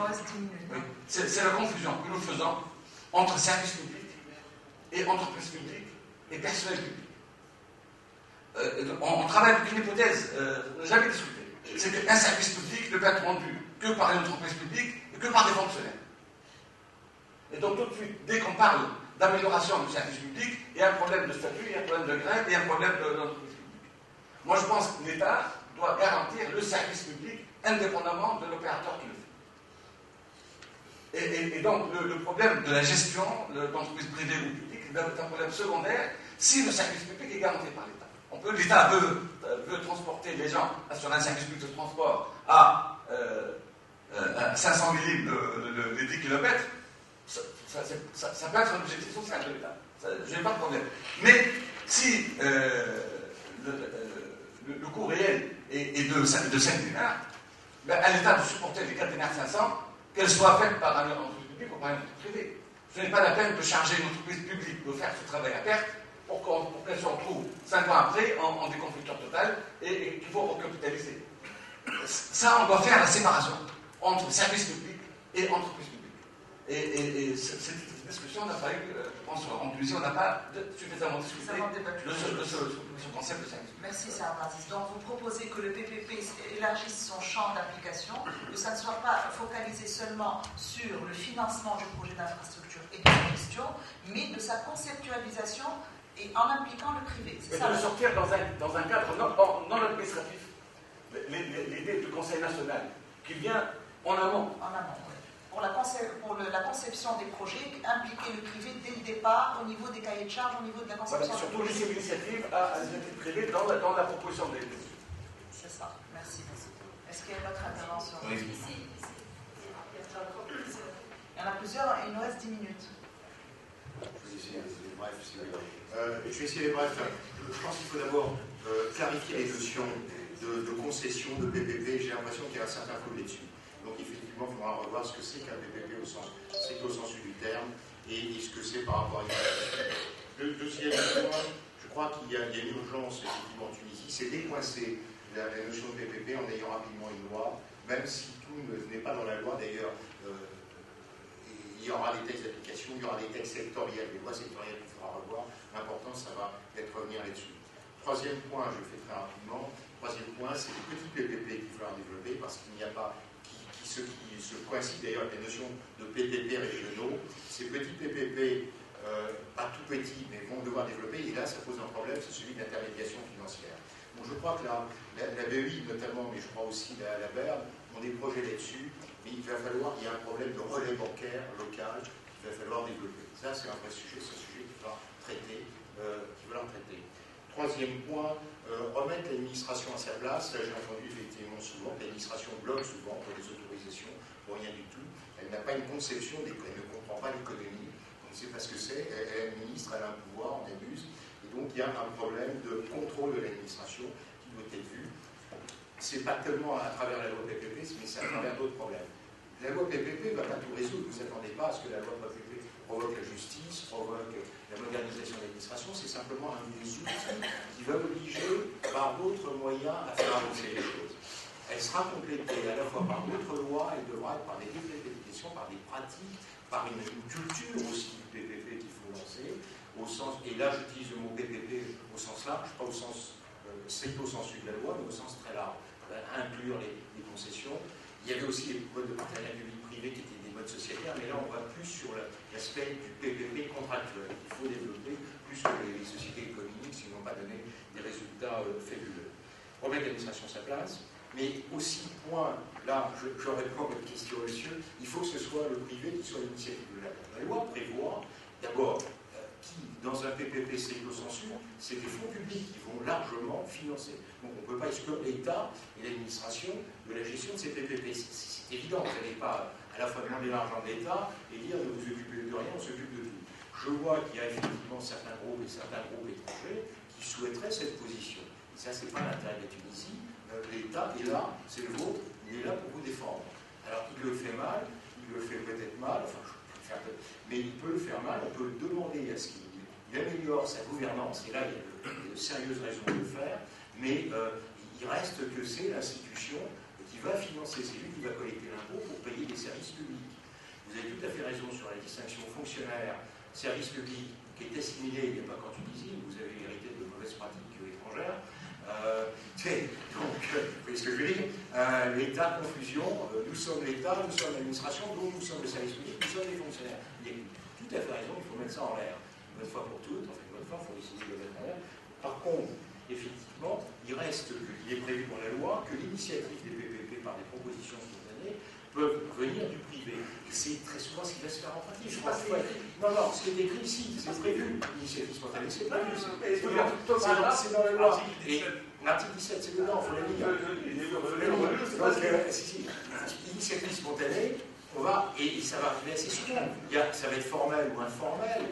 Oui. C'est la confusion que nous faisons entre services publics et entreprises publiques et personnel public. On travaille avec une hypothèse jamais discutée. c'est qu'un service public ne peut être rendu que par une entreprise publique et que par des fonctionnaires. Et donc tout de suite, dès qu'on parle d'amélioration du service public, il y a un problème de statut, il y a un problème de grève, il y a un problème d'entreprise publique. Moi je pense que l'État doit garantir le service public indépendamment de l'opérateur qui le fait. Et donc le problème de la gestion d'entreprises privées ou publiques est un problème secondaire si le service public est garanti par l'État. L'État veut transporter les gens sur un service public de transport à 500 millimètres les 10 km, ça peut être un objectif social de l'État. Je n'ai pas de problème. Mais si le coût réel est de 5 dinars, ben, à l'État de supporter les 4 dinars 500, qu'elles soient faites par une entreprise publique ou par une entreprise privée. Ce n'est pas la peine de charger une entreprise publique de faire ce travail à perte pour qu'elle se retrouve 5 ans après en déconfiture totale et qu'il faut recapitaliser. Ça, on doit faire la séparation entre services publics et entreprises publiques. Et cette discussion n'a pas eu, je pense, en Tunisie, on n'a pas suffisamment discuté de ce concept de service public. Merci, Sarah Aziz. Donc, vous proposez que le PPP élargisse son champ d'application, que ça ne soit pas focalisé seulement sur le financement du projet d'infrastructure et de sa gestion, mais de sa conceptualisation et en impliquant le privé. Et de le sortir dans un cadre non administratif. L'idée du Conseil national qui vient en amont. En amont, oui. Pour la conception des projets, impliquer le privé dès le départ au niveau des cahiers de charges, au niveau de la conception. Voilà, surtout laisser l'initiative à l'initiative privée dans la proposition des études. C'est ça, merci. Est-ce qu'il y a une autre intervention? Oui. Il y en a plusieurs, et il nous reste 10 minutes. Je vais essayer d'être bref. Je vais essayer d'être bref. Je pense qu'il faut d'abord clarifier les notions de concession, de PPP. J'ai l'impression qu'il y a un certain flou là-dessus. Donc effectivement, il faudra revoir ce que c'est qu'un PPP au sens du terme et ce que c'est par rapport à une. Le deuxième point, je crois qu'il y a une urgence effectivement en Tunisie, c'est décoincer la notion de PPP en ayant rapidement une loi, même si tout n'est pas dans la loi d'ailleurs. Il y aura des textes d'application, il y aura des textes sectoriels, des lois sectorielles qu'il faudra revoir. L'important, ça va être revenir là-dessus. Troisième point, je le fais très rapidement. Troisième point, c'est les petits PPP qu'il faudra développer parce qu'il n'y a pas qui se coïncide d'ailleurs avec les notions de PPP régionaux. Ces petits PPP, pas tout petits, mais vont devoir développer, et là ça pose un problème, c'est celui d'intermédiation financière. Bon, je crois que la BEI notamment, mais je crois aussi la BERD, ont des projets là-dessus, mais il va falloir, il y a un problème de relais bancaire local qu'il va falloir développer. Ça c'est un vrai sujet, c'est un sujet qu'il va traiter. Troisième point, remettre l'administration à sa place. Là, j'ai entendu effectivement souvent que l'administration bloque souvent pour les autorisations, pour rien du tout. Elle n'a pas une conception, elle ne comprend pas l'économie, on ne sait pas ce que c'est, elle administre, elle a un pouvoir, on abuse, et donc il y a un problème de contrôle de l'administration qui doit être vu. C'est pas tellement à travers la loi PPP, mais c'est à travers d'autres problèmes. La loi PPP ne va pas tout résoudre, vous ne vous attendez pas à ce que la loi PPP provoque la justice, provoque la modernisation de l'administration, c'est simplement un des outils qui va obliger par d'autres moyens à faire avancer les choses. Elle sera complétée à la fois par d'autres lois, elle devra être par des décrets d'application, par des pratiques, par une culture aussi du PPP qu'il faut lancer, au sens, et là j'utilise le mot PPP au sens large, pas au sens stricto sensu de la loi, mais au sens très large, inclure les concessions. Il y avait aussi les modes de partenariat public-privé qui étaient des modes sociétaires, mais là on va plus sur l'aspect du PPP contractuel. Il faut développer plus que les sociétés économiques, sinon pas donner des résultats fabuleux. Remettre l'administration à sa place, mais aussi, point, là je réponds à votre question, monsieur, il faut que ce soit le privé qui soit l'initiative de la loi. La loi prévoit d'abord dans un PPP stricto sensu, c'est des fonds publics qui vont largement financer. Donc on ne peut pas exclure l'État et l'administration de la gestion de ces PPP. C'est évident, vous n'allez pas à la fois demander l'argent de l'État et dire ne vous occupez de rien, on s'occupe de tout. Je vois qu'il y a effectivement certains groupes étrangers qui souhaiteraient cette position. Et ça, ce n'est pas l'intérêt de la Tunisie. L'État est là, c'est le vôtre, il est là pour vous défendre. Alors il le fait mal, il le fait peut-être mal, mais il peut le faire mal, on peut demander à ce qu'il améliore sa gouvernance, et là il y a de sérieuses raisons de le faire, mais il reste que c'est l'institution qui va financer, c'est lui qui va collecter l'impôt pour payer des services publics. Vous avez tout à fait raison sur la distinction fonctionnaire, service public, qui est assimilé, il n'y a pas qu'en Tunisie, vous avez hérité de mauvaises pratiques étrangères, Donc, vous voyez ce que je veux dire, l'État, confusion, nous sommes l'État, nous sommes l'administration, donc nous sommes le service public, nous sommes les fonctionnaires. Il a tout à fait raison, il faut mettre ça en l'air. Une bonne fois pour toutes, enfin une bonne fois, il faut essayer de le mettre en l'air. Par contre, effectivement, il reste qu'il est prévu dans la loi que l'initiative des PPP par des propositions spontanées peuvent venir du privé. C'est très souvent ce qui va se faire en pratique. Non, ce qui est écrit ici, c'est prévu. L'initiative spontanée, c'est prévu. C'est dans la loi. Et l'article 17, c'est dedans, il faut le lire. Donc, initiative spontanée, on va, et ça va arriver assez souvent. Ça va être formel ou informel,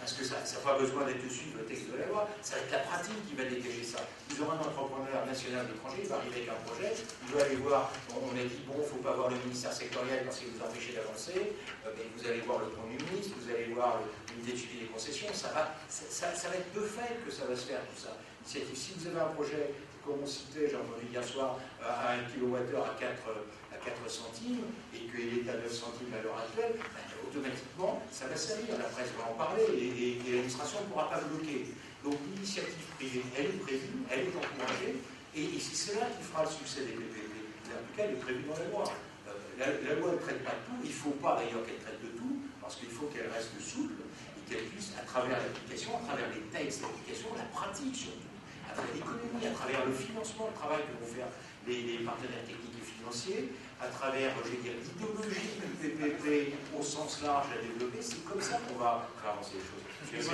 parce que ça n'a pas besoin d'être suivre le texte de la loi. Ça va être la pratique qui va dégager ça. Vous aurez un entrepreneur national d'étranger, il va arriver avec un projet, il va aller voir, on a dit, bon, il ne faut pas voir le ministère sectoriel parce qu'il vous empêche d'avancer, mais vous allez voir le Premier ministre, vous allez voir l'unité de suivi des concessions, ça va être peu faible que ça va se faire, tout ça. Si vous avez un projet, comme on citait, j'ai entendu hier soir, à 1 kWh à 4 centimes, et qu'il est à 9 centimes à l'heure actuelle, automatiquement, ça va servir. La presse va en parler, et l'administration ne pourra pas bloquer. Donc l'initiative privée, elle est prévue, elle est encouragée, et c'est cela qui fera le succès des PPP. En tout cas, elle est prévue dans la loi. La loi ne traite pas de tout, il ne faut pas d'ailleurs qu'elle traite de tout, parce qu'il faut qu'elle reste souple, et qu'elle puisse, à travers l'application, à travers les textes d'application, la pratique surtout, à travers l'économie, à travers le financement, le travail que vont faire les partenaires techniques et financiers, à travers, je vais dire, l'idéologie du PPP au sens large à développer, c'est comme ça qu'on va faire avancer les choses.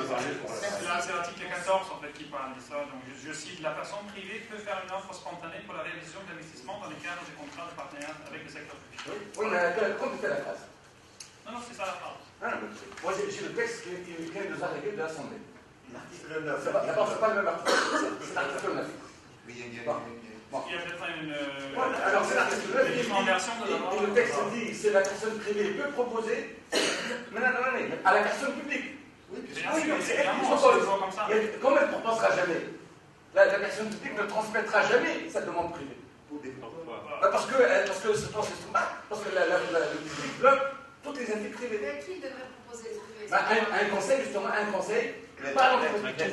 Là, c'est l'article 14 en fait, qui parle de ça. Donc, je cite, la personne privée peut faire une offre spontanée pour la réalisation d'investissements dans le cadre des contrats de partenariat avec le secteur public. Oui, mais complétez la phrase. Non, c'est ça la phrase. Moi, j'ai le texte qui vient de nous arriver de l'Assemblée. L'article 9. D'abord, c'est pas le même article. C'est l'article 9. Oui, il y a peut-être une. Alors, c'est l'article 9. Et le texte dit c'est la personne privée peut proposer. Mais non, à la personne publique. Oui, c'est elle qui propose. Comme elle ne proposera jamais, la personne publique ne transmettra jamais sa demande privée. Parce que le public bloque toutes les entités privées. Mais qui devrait proposer un conseil, justement, un conseil.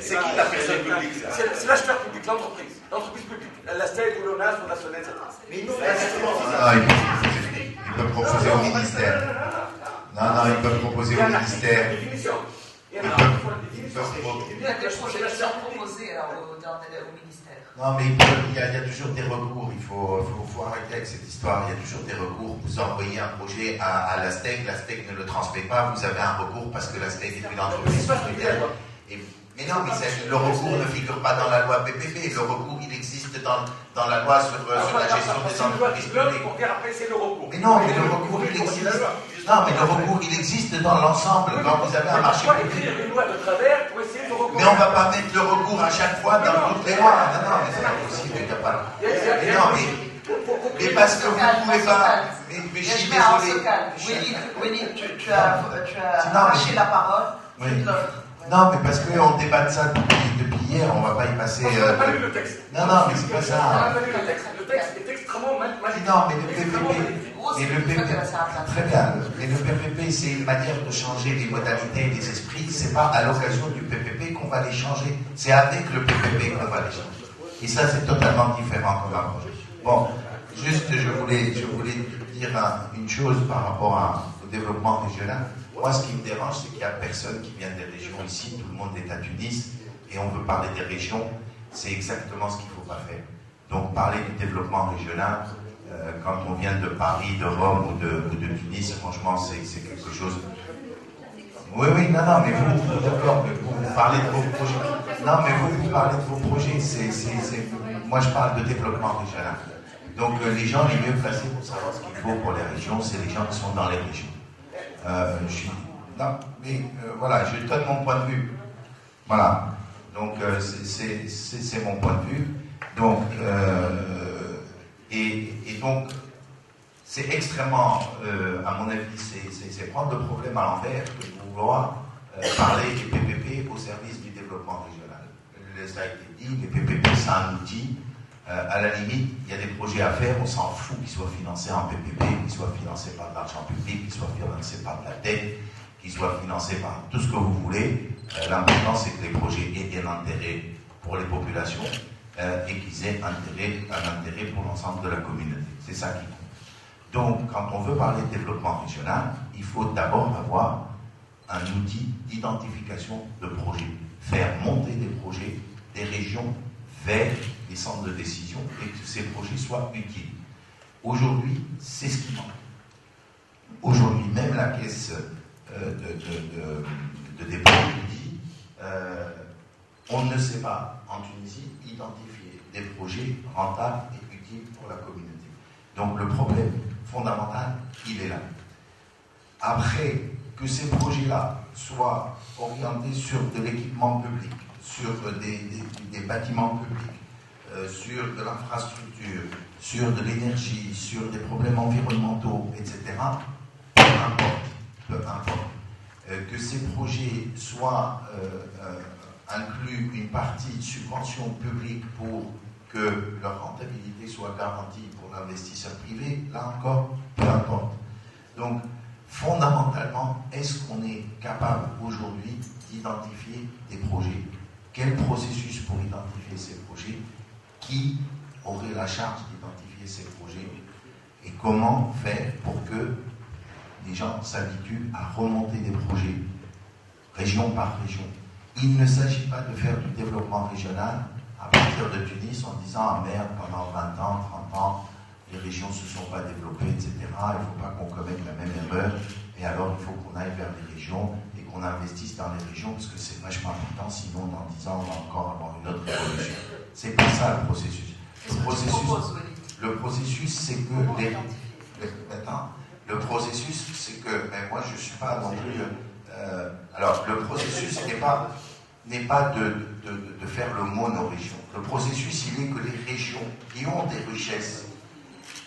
C'est qui la personne publique? C'est l'acheteur public, l'entreprise. L'entreprise publique. La STEC ou l'ONAS ou la SONET, etc. Mais non, il peut proposer au ministère. Non, il peut proposer au ministère. Non, mais il y a toujours des recours. Il faut arrêter avec cette histoire. Il y a toujours des recours. Vous envoyez un projet à la STEC ne le transmet pas. Vous avez un recours parce que la STEC est une entreprise. Mais non, mais le recours ne figure pas dans la loi PPP. Le recours, il existe dans la loi sur la gestion des entreprises publiques. Mais non, mais le recours, il existe. Non, mais le recours, il existe dans l'ensemble. Quand vous avez un marché public. Mais on ne va pas mettre le recours à chaque fois dans toutes les lois. Non, mais c'est pas possible. Il n'y a pas. Mais non, mais parce que vous ne pouvez pas. Mais je suis désolé. Winnie, tu as arraché la parole. Oui. Non, mais parce qu'on débat de ça depuis hier, on ne va pas y passer. On n'a pas lu le texte. Non, mais c'est pas ça. On n'a pas lu le texte. Le texte est extrêmement mal. Non, mais le PPP. Très bien. Mais le PPP, c'est une manière de changer les modalités des esprits. C'est pas à l'occasion du PPP qu'on va les changer. C'est avec le PPP qu'on va les changer. Et ça, c'est totalement différent comme approche. Bon, juste, je voulais dire une chose par rapport au développement régional. Moi, ce qui me dérange, c'est qu'il n'y a personne qui vient des régions ici. Tout le monde est à Tunis et on veut parler des régions. C'est exactement ce qu'il ne faut pas faire. Donc, parler du développement régional, quand on vient de Paris, de Rome ou de Tunis, franchement, c'est quelque chose. Oui, non, mais vous d'accord, mais vous parlez de vos projets. Non, mais vous parlez de vos projets. Moi, je parle de développement régional. Donc, les gens les mieux placés pour savoir ce qu'il faut pour les régions, c'est les gens qui sont dans les régions. Voilà, je donne mon point de vue. Voilà. Donc, c'est mon point de vue. Donc, et donc, c'est extrêmement, à mon avis, c'est prendre le problème à l'envers de vouloir parler des PPP au service du développement régional. Ça a été dit, les PPP, c'est un outil. À la limite, il y a des projets à faire, on s'en fout qu'ils soient financés en PPP, qu'ils soient financés par de l'argent public, qu'ils soient financés par de la dette, qu'ils soient financés par tout ce que vous voulez. L'important, c'est que les projets aient un intérêt pour les populations. et qu'ils aient un intérêt pour l'ensemble de la communauté. C'est ça qui compte. Donc, quand on veut parler de développement régional, il faut d'abord avoir un outil d'identification de projets, faire monter des projets des régions vers les centres de décision et que ces projets soient utiles. Aujourd'hui, c'est ce qui manque. Aujourd'hui, même la caisse de dépôt dit on ne sait pas en Tunisie identifier des projets rentables et utiles pour la communauté. Donc le problème fondamental, il est là. Après, que ces projets-là soient orientés sur de l'équipement public, sur des bâtiments publics, sur de l'infrastructure, sur de l'énergie, sur des problèmes environnementaux, etc., peu importe. Que ces projets soient inclus une partie de subvention publique pour que leur rentabilité soit garantie pour l'investisseur privé, là encore, peu importe. Donc, fondamentalement, est-ce qu'on est capable aujourd'hui d'identifier des projets? Quel processus pour identifier ces projets? Qui aurait la charge d'identifier ces projets? Et comment faire pour que les gens s'habituent à remonter des projets, région par région? Il ne s'agit pas de faire du développement régional à partir de Tunis en disant « Ah merde, pendant 20 ans, 30 ans, les régions ne se sont pas développées, etc. Il ne faut pas qu'on commette la même erreur. Et alors, il faut qu'on aille vers les régions et qu'on investisse dans les régions parce que c'est vachement important. Sinon, dans 10 ans, on va encore avoir une autre révolution. » C'est pas ça le processus. Le processus, c'est que le processus, c'est que moi, je ne suis pas non plus. Alors, le processus n'est pas de faire le mono-région. Le processus, il est que les régions qui ont des richesses,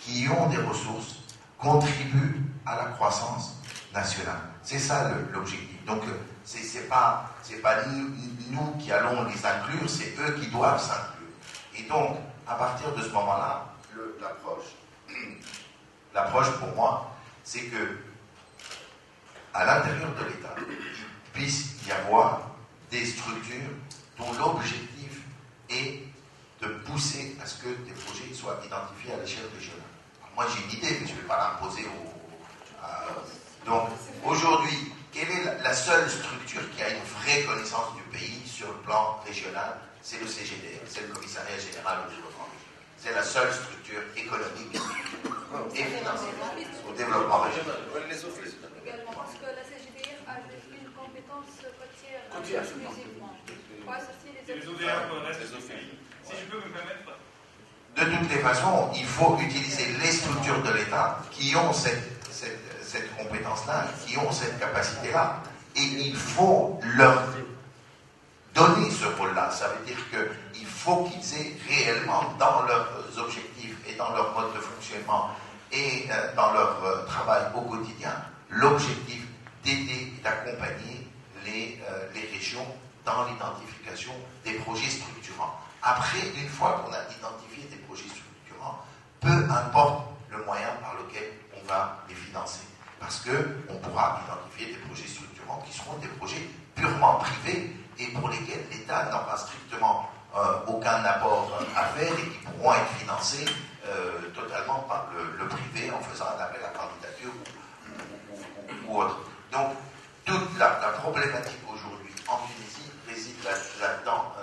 qui ont des ressources, contribuent à la croissance nationale. C'est ça l'objectif. Donc, c'est pas nous qui allons les inclure, c'est eux qui doivent s'inclure. Et donc, à partir de ce moment-là, l'approche pour moi, c'est que à l'intérieur de l'État, il puisse y avoir des structures dont l'objectif est de pousser à ce que des projets soient identifiés à l'échelle régionale. Alors moi j'ai une idée, mais je ne vais pas l'imposer Donc aujourd'hui, quelle est la seule structure qui a une vraie connaissance du pays sur le plan régional? C'est le CGDR, c'est le Commissariat Général au Développement Régional. C'est la seule structure économique et financière au développement régional. Parce que la CGDR a une compétence côtière exclusivement. Les ODR restent les offices. Si je peux me permettre. De toutes les façons, il faut utiliser les structures de l'État qui ont cette compétence-là, qui ont cette capacité-là, et il faut leur donner ce rôle-là. Ça veut dire qu'il faut qu'ils aient réellement dans leurs objectifs et dans leur mode de fonctionnement et dans leur travail au quotidien l'objectif d'aider et d'accompagner les régions dans l'identification des projets structurants. Après, une fois qu'on a identifié des projets structurants, peu importe le moyen par lequel on va les financer. Parce qu'on pourra identifier des projets structurants qui seront des projets purement privés et pour lesquels l'État n'aura strictement aucun apport à faire et qui pourront être financés totalement par le privé en faisant un appel à candidature ou autre. Donc, toute la problématique aujourd'hui en Tunisie réside là-dedans,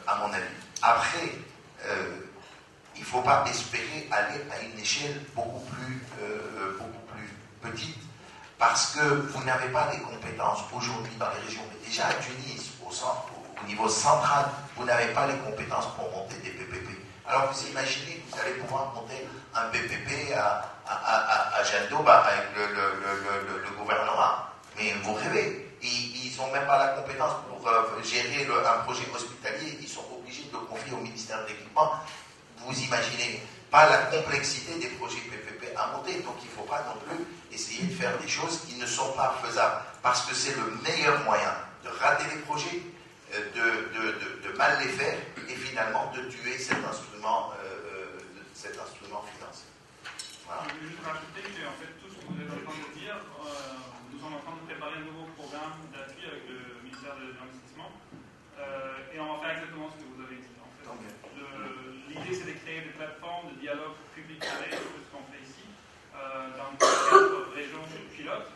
à mon avis. Après, il ne faut pas espérer aller à une échelle beaucoup plus petite, parce que vous n'avez pas les compétences aujourd'hui dans les régions. Mais déjà à Tunis, au niveau central, vous n'avez pas les compétences pour monter des PPP. Alors vous imaginez que vous allez pouvoir monter un PPP à Jandouba avec le gouvernement. Mais vous rêvez. Ils n'ont même pas la compétence pour gérer un projet hospitalier. Ils sont obligés de le confier au ministère de l'Équipement. Vous imaginez pas la complexité des projets PPP à monter. Donc il ne faut pas non plus essayer de faire des choses qui ne sont pas faisables. Parce que c'est le meilleur moyen de rater les projets, de mal les faire et finalement de tuer cet instrument financier. Voilà. Je veux juste rajouter que en fait, tout ce que vous êtes en train de dire, nous sommes en train de préparer un nouveau programme d'appui avec le ministère de l'Investissement et on va faire exactement ce que vous avez dit. En fait. l'idée, c'est de créer des plateformes de dialogue public-privé, ce qu'on fait ici, dans 4 régions pilotes,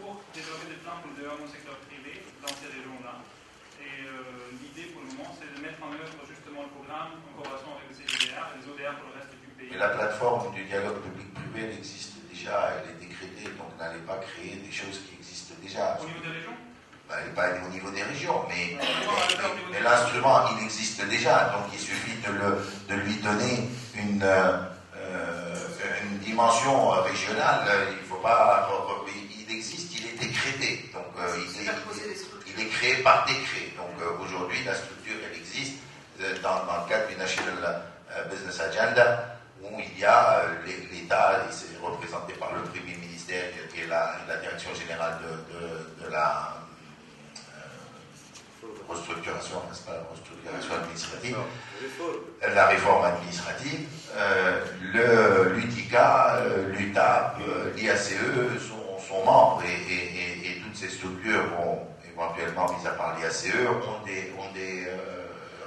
pour développer des plans pour le développement du secteur privé dans ces régions-là. Et l'idée pour le moment, c'est de mettre en œuvre justement le programme en collaboration avec le CGDR et les ODR pour le reste du pays. Mais la plateforme du dialogue public-privé, elle existe déjà, elle est décrétée, donc n'allez pas créer des choses qui existent déjà. Au niveau des régions? Elle n'est pas au niveau des régions, mais l'instrument, il existe déjà, donc il suffit de lui donner une dimension régionale. Il ne faut pas. Il existe, il est décrété, donc il est créé par décret. Donc aujourd'hui, la structure, elle existe dans le cadre du National Business Agenda, où il y a l'État, et c'est représenté par le Premier ministère et la Direction générale de la restructuration, n'est-ce pas, la restructuration administrative, la réforme administrative, l'UTICA, l'UTAP, l'IACE sont membres et toutes ces structures ont éventuellement, mis à part l'IACE, ont des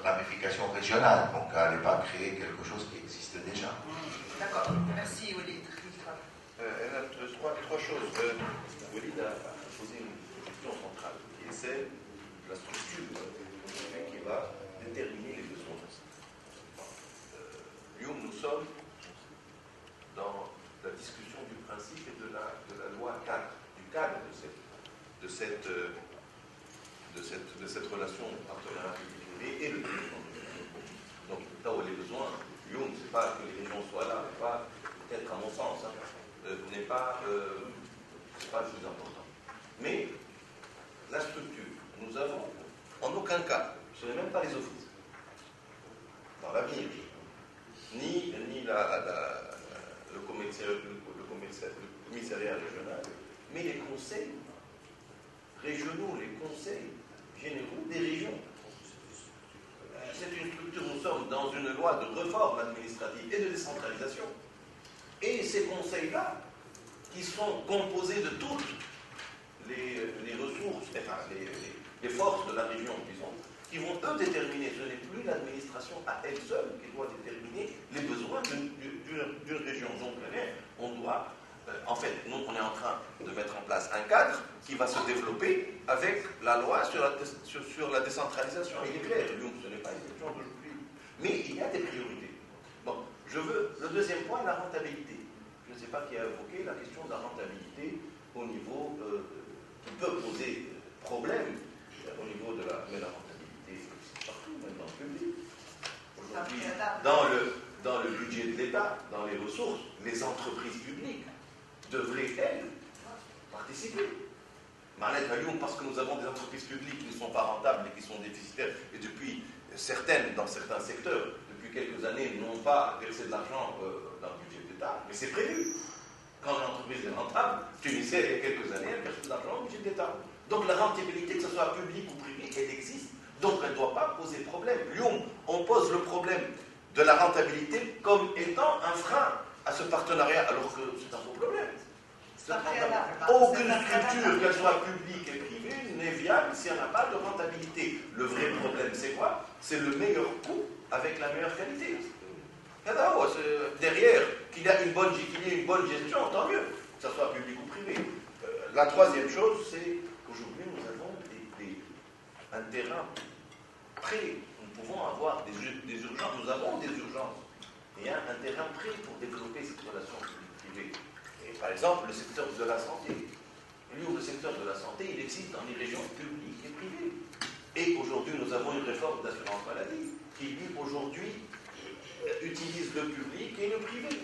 ramifications régionales. Donc, elle n'est pas créer quelque chose qui existe déjà. D'accord, merci Walid. Trois choses. Walid a posé une question centrale, qui est celle de la structure qui va déterminer les besoins. Nous sommes dans la discussion du principe et de la loi cadre, du cadre de cette relation partenariat public-privé et le développement. Donc, là où les besoins, c'est pas que les régions soient là, pas peut-être à mon sens, n'est pas le plus important. Mais la structure, nous avons en aucun cas, ce n'est même pas les offices, dans l'avenir, ni le commissariat régional, mais les conseils régionaux, les conseils généraux des régions. C'est une structure, nous sommes dans une loi de réforme administrative et de décentralisation. Et ces conseils-là, qui sont composés de toutes les ressources, enfin les forces de la région, disons, qui vont eux déterminer, ce n'est plus l'administration à elle seule qui doit déterminer les besoins d'une région. Donc, on doit, en fait, nous, on est en train de mettre en place un cadre qui va se développer avec la loi sur la décentralisation. Il est clair, ce n'est pas une question d'aujourd'hui. Mais il y a des priorités. Bon, le deuxième point, la rentabilité. Je ne sais pas qui a évoqué la question de la rentabilité au niveau qui peut poser problème au niveau de la rentabilité partout, même dans le public. Aujourd'hui, dans le budget de l'État, dans les ressources, les entreprises publiques devraient, elles, participer. Marlène Valioum, parce que nous avons des entreprises publiques qui ne sont pas rentables et qui sont déficitaires, et depuis certaines, dans certains secteurs, depuis quelques années, n'ont pas versé de l'argent dans le budget de l'État, mais c'est prévu. Quand une entreprise est rentable, Tunisia, il y a quelques années, elle verse de l'argent au budget de l'État. Donc la rentabilité, que ce soit publique ou privée, elle existe. Donc elle ne doit pas poser problème. Lyon, on pose le problème de la rentabilité comme étant un frein à ce partenariat, alors que c'est un faux problème. Aucune structure, qu'elle soit publique et privée, n'est viable s'il n'y en a pas de rentabilité. Le vrai problème, c'est quoi? C'est le meilleur coût avec la meilleure qualité. Derrière, qu'il y ait une bonne gestion, tant mieux, que ce soit public ou privé. La troisième chose, c'est qu'aujourd'hui, nous avons un terrain prêt. Nous pouvons avoir des urgences. Nous avons des urgences. Il y a un terrain prêt pour développer cette relation publique-privée. Et par exemple, le secteur de la santé. Le secteur de la santé, il existe dans les régions publiques et privées. Et aujourd'hui, nous avons une réforme d'assurance maladie qui, lui, aujourd'hui, utilise le public et le privé.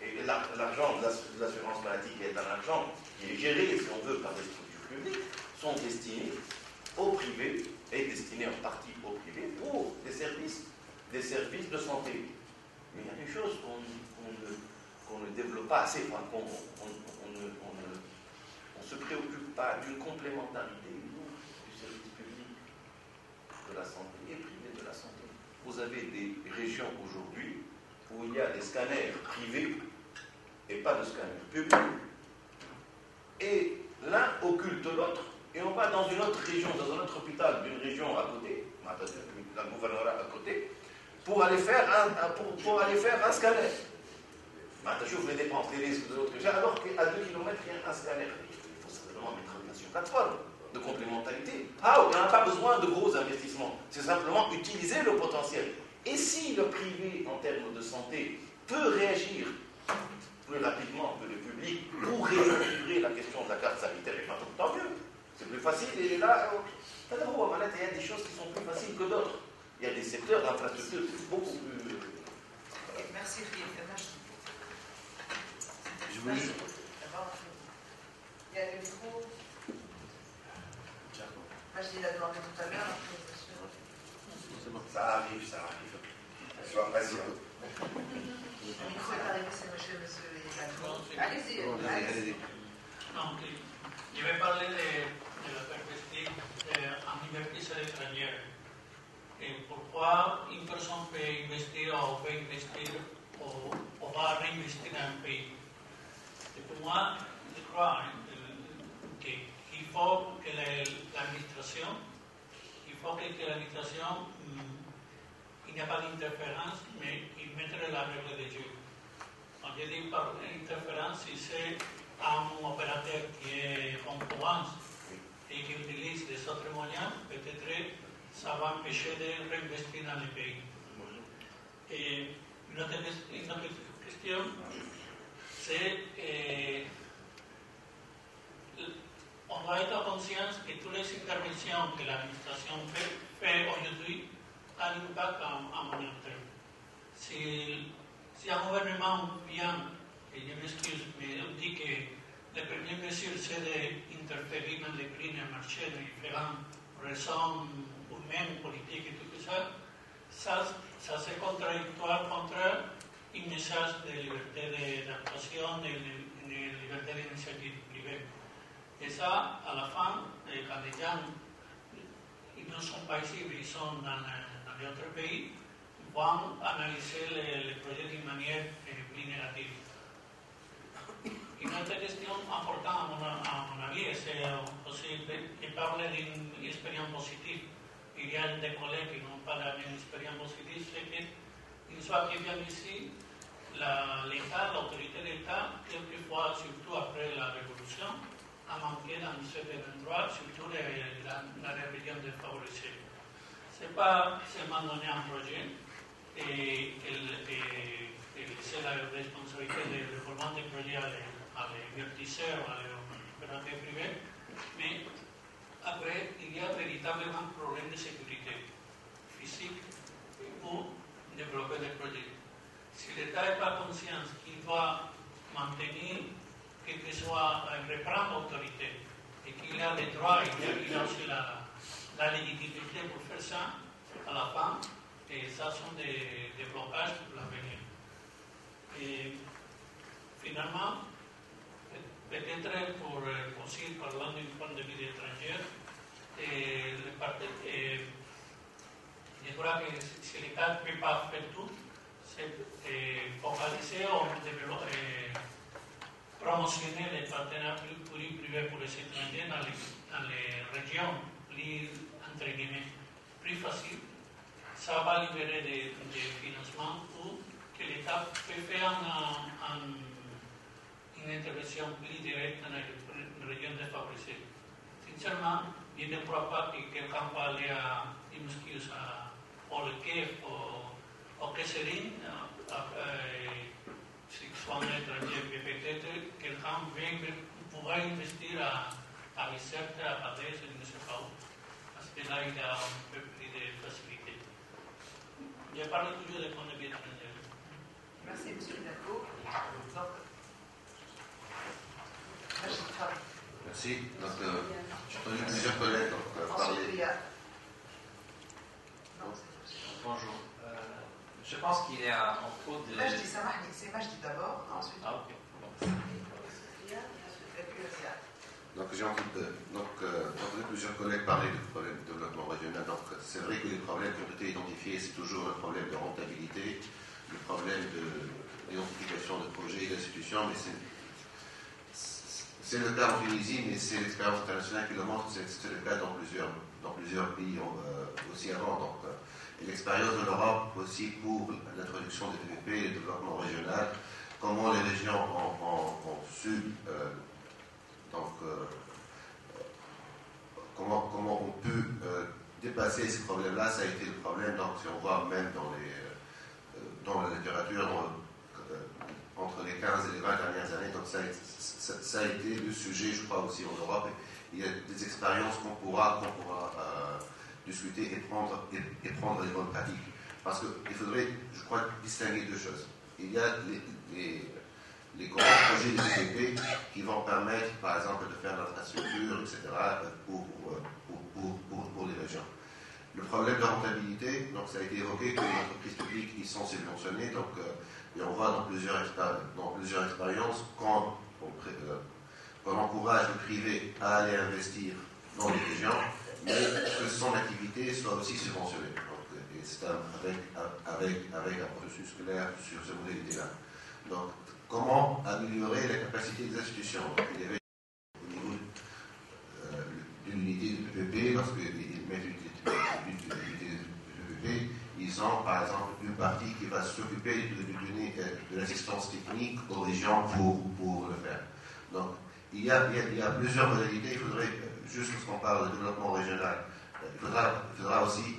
Et l'argent de l'assurance maladie, qui est un argent qui est géré, si on veut, par des structures publiques, sont destinés au privé et destinés en partie au privé pour des services de santé. Mais il y a une chose qu'on ne développe pas assez, enfin, on ne se préoccupe pas d'une complémentarité du service public de la santé et privé de la santé. Vous avez des régions aujourd'hui où il y a des scanners privés et pas de scanners publics. Et l'un occulte l'autre, et on va dans une autre région, dans un autre hôpital d'une région à côté, la gouvernorat à côté, pour aller faire un scanner. Je vous les dépenses, les risques de l'autre côté, alors qu'à 2 km, il y a un scanner. Il faut simplement mettre en place une plateforme de complémentarité. Ah, on n'a pas besoin de gros investissements. C'est simplement utiliser le potentiel. Et si le privé, en termes de santé, peut réagir plus rapidement que le public pour rééquilibrer la question de la carte sanitaire, et tant mieux. C'est plus facile. Et là, il y a des choses qui sont plus faciles que d'autres. Il y a des secteurs d'infrastructure beaucoup plus. Merci, Philippe. Je voulais. Il y a le micro. Majdi l'a demandé tout à l'heure. Ça arrive. Sois patient. Le micro est arrivé, c'est monsieur Allez-y. Donc, je vais parler de la perspective en investisseur étranger. Et pourquoi une personne peut investir ou peut investir ou va réinvestir dans un pays. Et pour moi, je crois qu'il faut que l'administration, il n'y a pas d'interférence, mais il mettrait la règle du jeu. Quand je dis par interférence, si c'est un opérateur qui est en concurrence et qui utilise des autres moyens, peut-être ça va empêcher de réinvestir dans le pays. Et une autre question, c'est on doit être conscient que toutes les interventions que l'administration fait aujourd'hui ont un impact à moyen terme. Si un gouvernement vient, et je m'excuse, mais on dit que la première mesure c'est d'interférer dans les prix du marché de différentes raisons humaines, politiques et tout ça, ça c'est contradictoire contre un message de liberté d'actuation, de liberté d'initiative privée. Et ça, à la fin, quand les gens ils ne sont pas ici, mais ils sont dans d'autres pays, vont analyser les projets d'une manière plus négative. Une autre question importante, à mon avis, c'est aussi de parler d'une expérience positive. Il y a des collègues qui n'ont pas la même expérience positive, c'est qu'une fois qu'ils viennent ici, l'État, l'autorité d'État, quelquefois, surtout après la Révolution, a manqué dans certains endroits, surtout la rébellion défavorisée. Ce n'est pas seulement donner un projet et laisser la responsabilité du développement des projets à l'investisseur, à l'opérateur privé, mais après, il y a véritablement un problème de sécurité physique pour développer des projets. Si l'État n'est pas conscient qu'il doit maintenir, qu'il soit reprendre l'autorité et qu'il a les droits et qu'il a aussi la légitimité pour faire ça, à la fin, et ça sont des blocages pour l'avenir. Et finalement, peut-être pour aussi parlant d'un point de vue étranger, je crois que si l'État ne peut pas faire tout, c'est focaliser ou promotionner les partenaires privés pour les étrangers dans les régions plus, entre guillemets, plus faciles. Ça va libérer des financements ou que l'État peut faire une intervention plus directe dans les régions défavorisées. Sincèrement, je ne crois pas que quelqu'un va aller à le Kiev ou Kesserin, si soit un étranger, peut-être quelqu'un pourra investir à Vicerte, à Padres, je ne sais pas où, parce que là, il y a un peu plus de facilité. Je parle toujours des points de vue étrangers. Merci, M. Hidalgo. Merci. Donc, j'ai entendu plusieurs collègues parler. Bonjour. Je pense qu'il y a en faute de... Majdi, c'est Majdi d'abord, ensuite. Ah, ok. Donc, j'ai entendu plusieurs collègues parler du problème de développement régional. Donc, c'est vrai que les problèmes qui ont été identifiés, c'est toujours le problème de rentabilité, le problème d'identification de projets et d'institutions, mais c'est le cas en Tunisie, mais c'est l'expérience internationale qui le montre, c'est le cas dans plusieurs pays aussi avant. Donc, l'expérience de l'Europe aussi pour l'introduction des PPP et le développement régional, comment les régions ont su, comment on peut dépasser ce problème-là. Ça a été le problème, donc, si on voit même dans la littérature, entre les 15 et les 20 dernières années, donc ça a été le sujet, je crois, aussi en Europe. Il y a des expériences qu'on pourra discuter et prendre les bonnes pratiques. Parce qu'il faudrait, je crois, distinguer deux choses. Il y a les grands projets de PPP qui vont permettre, par exemple, de faire l'infrastructure, etc., pour les régions. Le problème de rentabilité, donc ça a été évoqué que les entreprises publiques ils sont subventionnées, donc, et on voit dans plusieurs expériences quand on encourage le privé à aller investir dans les régions, mais que son activité soit aussi subventionnée. Donc, et c'est avec un processus clair sur ce modalité-là. Donc, comment améliorer la capacité des institutions? Il y avait au niveau de l'unité de PPP, lorsqu'ils mettent l'unité de PPP, ils ont par exemple une partie qui va s'occuper de l'assistance technique aux régions pour le faire. Donc, il y a plusieurs modalités. Il faudrait, juste parce qu'on parle de développement régional, il faudra aussi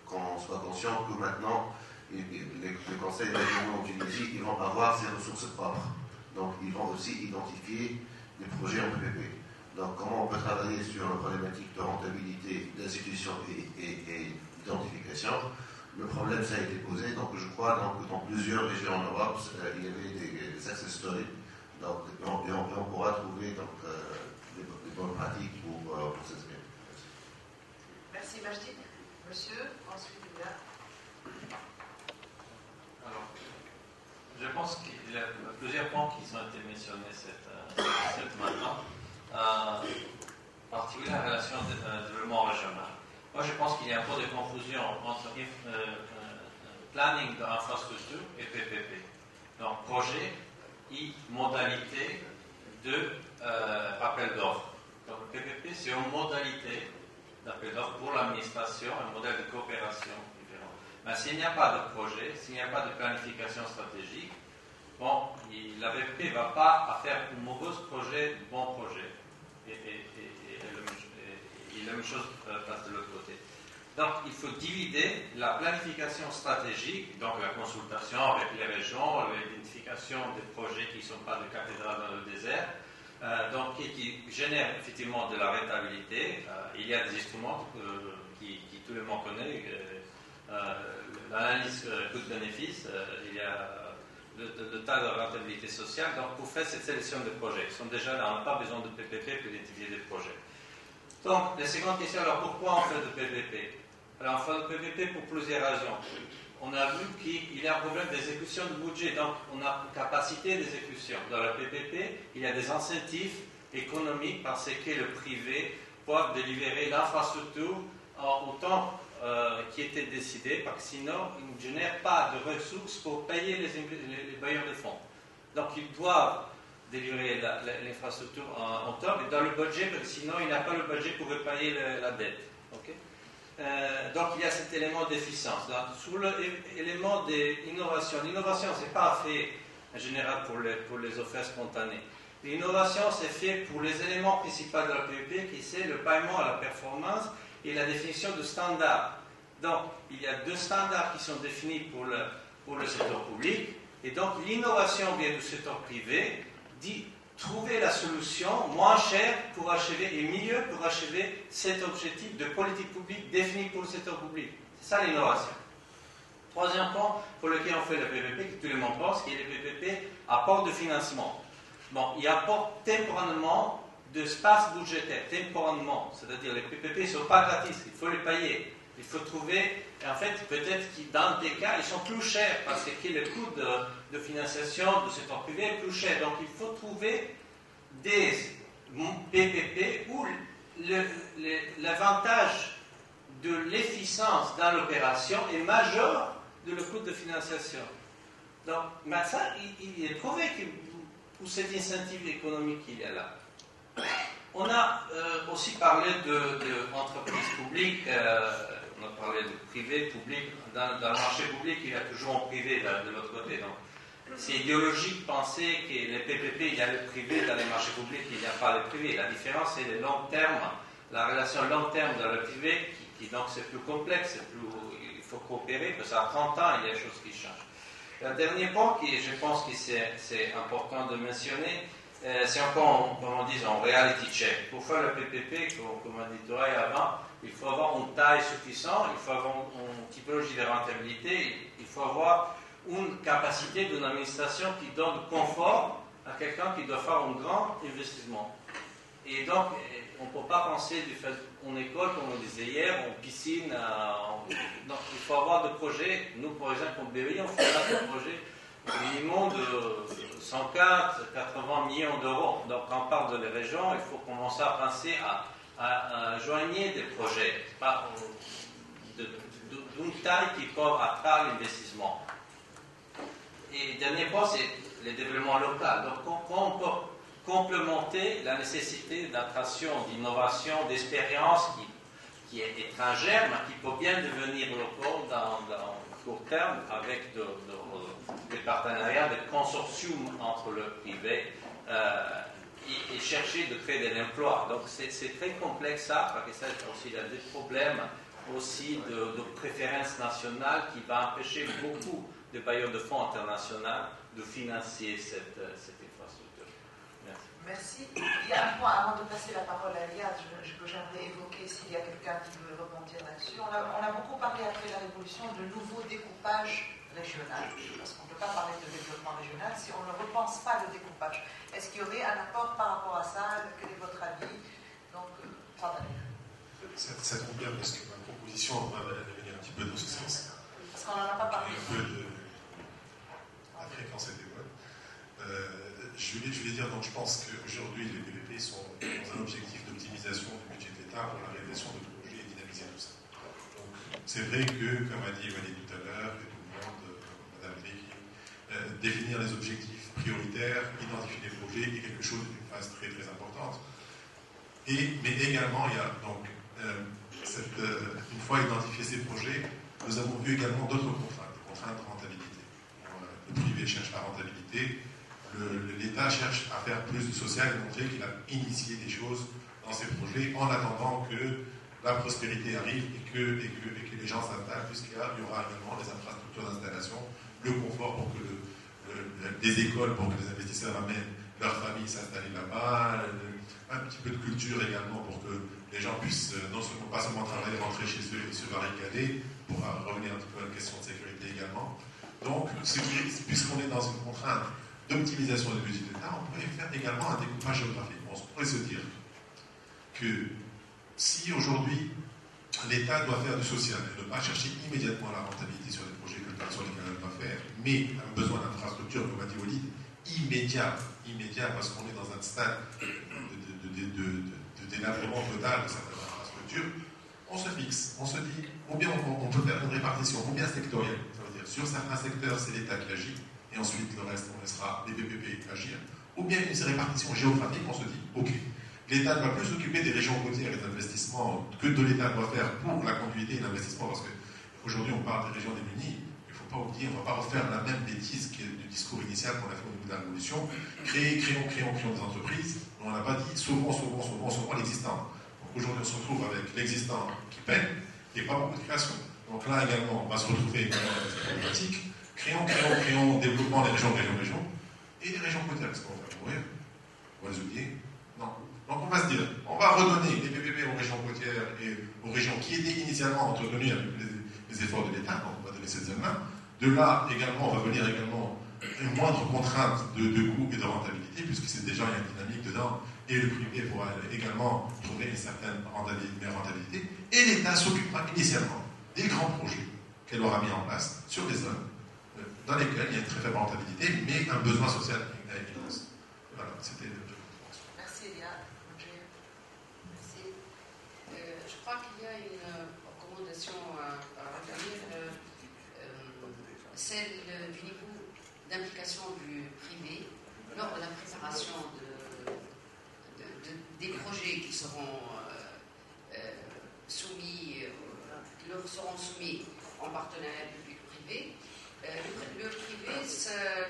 qu'on soit conscient que maintenant, les conseils régionaux en Tunisie, ils vont avoir ces ressources propres. Donc, ils vont aussi identifier des projets en PPP. Donc, comment on peut travailler sur la problématique de rentabilité d'institutions et d'identification? Le problème, ça a été posé. Donc, je crois que dans plusieurs régions en Europe, il y avait des success stories. Donc, on pourra trouver des bonnes pratiques pour s'inscrire. Merci Majdi. Monsieur, ensuite Léa. Alors, je pense qu'il y a plusieurs points qui ont été mentionnés cette matin, en particulier la relation de développement régional. Moi, je pense qu'il y a un peu de confusion entre planning d'infrastructure et PPP. Donc, projet et modalité de appel d'offres. Donc, le PPP, c'est une modalité d'appel d'offres pour l'administration, un modèle de coopération différent. Mais s'il n'y a pas de projet, s'il n'y a pas de planification stratégique, bon, la PPP ne va pas faire un mauvais projet, bon projet. Et la même chose passe de l'autre côté. Donc, il faut diviser la planification stratégique, donc la consultation avec les régions, l'identification des projets qui ne sont pas de cathédrales dans le désert, donc qui génèrent effectivement de la rentabilité. Il y a des instruments qui tout le monde connaît, l'analyse coût-bénéfice, il y a le tas de rentabilité sociale. Donc, pour faire cette sélection de projets, on n'a pas besoin de PPP pour identifier des projets. Donc, la seconde question, alors pourquoi on fait de PPP? Alors, on fait de PPP pour plusieurs raisons. On a vu qu'il y a un problème d'exécution de budget, donc on a une capacité d'exécution. Dans la PPP, il y a des incentives économiques parce que le privé peut délivrer l'infrastructure en temps qui était décidé, parce que sinon, il ne génère pas de ressources pour payer les bailleurs de fonds. Donc, ils doivent délivrer l'infrastructure en temps, mais dans le budget, parce que sinon, il n'a pas le budget pour payer la dette. Okay? Donc, il y a cet élément d'efficience. Sur l'élément d'innovation, l'innovation, ce n'est pas fait en général pour les offres spontanées. L'innovation, c'est fait pour les éléments principaux de la PPP, qui c'est le paiement à la performance et la définition de standards. Donc, il y a deux standards qui sont définis pour le secteur public, et donc l'innovation vient du secteur privé, dit trouver la solution moins chère pour achever et mieux pour achever cet objectif de politique publique défini pour le secteur public. C'est ça l'innovation. Troisième point pour lequel on fait le PPP, que tout le monde pense, qui est le PPP apport de financement. Bon, il apporte temporairement d'espace budgétaire, temporairement. C'est-à-dire les PPP ne sont pas gratis, il faut les payer. Il faut trouver, en fait, peut-être que dans des cas, ils sont plus chers parce que le coût de financiation du secteur privé est plus cher. Donc, il faut trouver des PPP où l'avantage de l'efficience dans l'opération est majeur de le coût de financiation. Donc, mais ça, il est prouvé que pour cet incentive économique qu'il y a là. On a aussi parlé d'entreprises publiques on a parlé de privé, public. Dans le marché public, il y a toujours un privé de l'autre côté. Donc, c'est idéologique de penser que les PPP, il y a le privé, dans les marchés publics, il n'y a pas le privé. La différence, c'est le long terme, la relation long terme dans le privé, donc c'est plus complexe, il faut coopérer, parce qu'à 30 ans, il y a des choses qui changent. Le dernier point, je pense que c'est important de mentionner, c'est encore, comme on dit, un reality check. Pour faire le PPP, comme on dit avant, il faut avoir une taille suffisante, il faut avoir une typologie de rentabilité, il faut avoir une capacité d'une administration qui donne confort à quelqu'un qui doit faire un grand investissement. Et donc, on ne peut pas penser de faire une école, comme on disait hier, en piscine. Donc, il faut avoir des projets. Nous, par exemple, en BEI, on fait des projets minimum de 180 millions d'euros. Donc, quand on parle de les régions, il faut commencer à penser à joindre des projets, pas d'une taille qui peut attraper l'investissement. Et le dernier point, c'est le développement local. Donc, comment on peut complémenter la nécessité d'attraction, d'innovation, d'expérience qui est étrangère, mais qui peut bien devenir locale dans le court terme avec des partenariats, des consortiums entre le privé et chercher de créer de l'emploi. Donc c'est très complexe ça, parce que ça aussi il y a des problèmes aussi de préférence nationale qui va empêcher beaucoup de bailleurs de fonds internationaux de financer cette infrastructure. Merci. Il y a un point, avant de passer la parole à Eliade, que j'aimerais évoquer s'il y a quelqu'un qui veut rebondir là-dessus. On a beaucoup parlé après la Révolution de nouveau découpage régional, parce qu'on ne peut pas parler de développement régional si on ne repense pas le découpage. Est-ce qu'il y aurait un apport par rapport à ça? Quel est votre avis? Donc, pardonnez. Ça tombe bien parce que ma proposition va venir un petit peu dans ce sens. Parce qu'on n'en a pas parlé. Un peu de... La fréquence était bonne. Je voulais dire, donc je pense qu'aujourd'hui les PPP sont dans un objectif d'optimisation du budget de l'État pour la réalisation de projets et dynamiser tout ça. Donc c'est vrai que, comme a dit Valérie tout à l'heure, et tout le monde, Madame Ricky, définir les objectifs prioritaires, identifier les projets est quelque chose d'une phase très très importante. Mais également, il y a donc, une fois identifiés ces projets, nous avons vu également d'autres contraintes, des contraintes de rentabilité. Le privé cherche la rentabilité, l'État cherche à faire plus de social et montrer qu'il a initié des choses dans ces projets en attendant que la prospérité arrive et que les gens s'installent, puisqu'il y aura également les infrastructures d'installation, le confort pour que des écoles, pour que les investisseurs amènent leur famille s'installer là-bas, un petit peu de culture également pour que les gens puissent pas seulement travailler, rentrer chez eux et se barricader, pour revenir un petit peu à la question de sécurité également. Donc, puisqu'on est dans une contrainte d'optimisation du budget de l'État, on pourrait faire également un découpage géographique. On pourrait se dire que si aujourd'hui l'État doit faire du social et ne pas chercher immédiatement la rentabilité sur les projets sur lesquels elle doit faire, mais un besoin d'infrastructure, comme a dit Walid, immédiat, parce qu'on est dans un stade de délabrement total de certaines infrastructures, on se fixe, on se dit, ou bien on peut faire une répartition, ou bien sectorielle, ça veut dire sur certains secteurs c'est l'État qui agit, et ensuite le reste on laissera les PPP agir, ou bien une répartition géographique, on se dit, ok, l'État ne va plus s'occuper des régions côtières et des investissements que de l'État doit faire pour la conduite et l'investissement, parce qu'aujourd'hui on parle des régions démunies, il ne faut pas oublier, on ne va pas refaire la même bêtise que du discours initial qu'on a fait au niveau de la Révolution, créons des entreprises, on n'a pas dit sauvons l'existant. Donc aujourd'hui on se retrouve avec l'existant qui peine et pas beaucoup de création. Donc là également on va se retrouver également avec cette problématique, créons, développement des régions, et les régions côtières, qu'est-ce qu'on va faire mourir? On va les oublier? Non. Donc on va se dire, on va redonner les PPP aux régions côtières et aux régions qui étaient initialement entretenues avec les efforts de l'État, donc on va donner cette zone-là. De là également, on va venir également une moindre contrainte de coût et de rentabilité, puisque c'est déjà il y a une dynamique dedans, et le privé pourra également trouver une certaine rentabilité, et l'État s'occupera initialement des grands projets qu'elle aura mis en place sur des zones dans lesquelles il y a une très faible rentabilité, mais un besoin social immense. Voilà, c'était... Merci, Elia. Merci. Je crois qu'il y a une recommandation à retenir, celle du niveau d'implication du privé lors de la préparation des projets qui seront soumis, qui leur partenariat public-privé.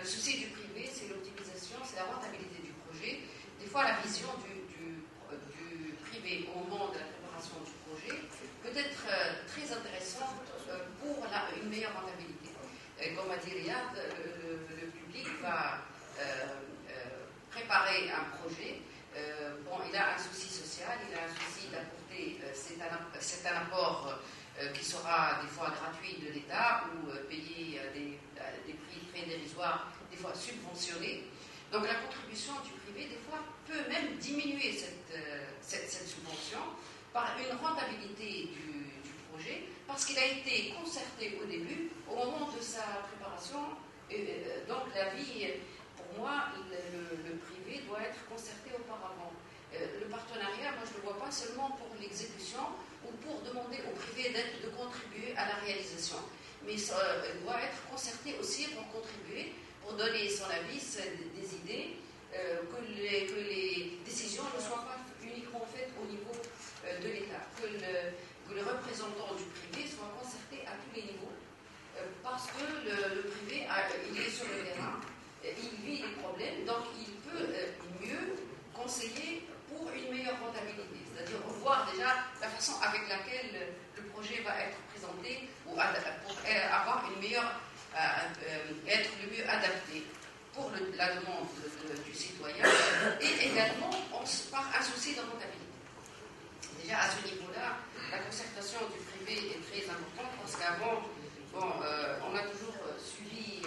Le souci du privé, c'est l'optimisation, c'est la rentabilité du projet. Des fois, la vision du privé au moment de la préparation du projet peut être très intéressante pour une meilleure rentabilité. Comme a dit Riyad, le public va préparer un projet. Il a un souci social, il a un souci d'apporter, c'est un apport qui sera des fois gratuit de l'État ou payer des prix très dérisoires, des fois subventionnés. Donc la contribution du privé, des fois, peut même diminuer cette subvention par une rentabilité du projet, parce qu'il a été concerté au début, au moment de sa préparation. Donc la vie, pour moi, le privé doit être concerté auparavant. Le partenariat, moi je ne le vois pas seulement pour l'exécution ou pour demander au privé de contribuer à la réalisation, mais ça doit être concerté aussi pour contribuer, pour donner son avis, des idées, que les décisions ne soient pas uniquement faites au niveau de l'État, que le représentant du privé soit concerté à tous les niveaux, parce que le privé, il est sur le terrain, il vit les problèmes, donc il peut mieux conseiller pour une meilleure rentabilité, c'est-à-dire revoir déjà la façon avec laquelle le projet va être présenté ou pour avoir une meilleure, être le mieux adapté pour la demande du citoyen et également par un souci de rentabilité. Déjà à ce niveau-là, la concertation du privé est très importante parce qu'avant, on a toujours suivi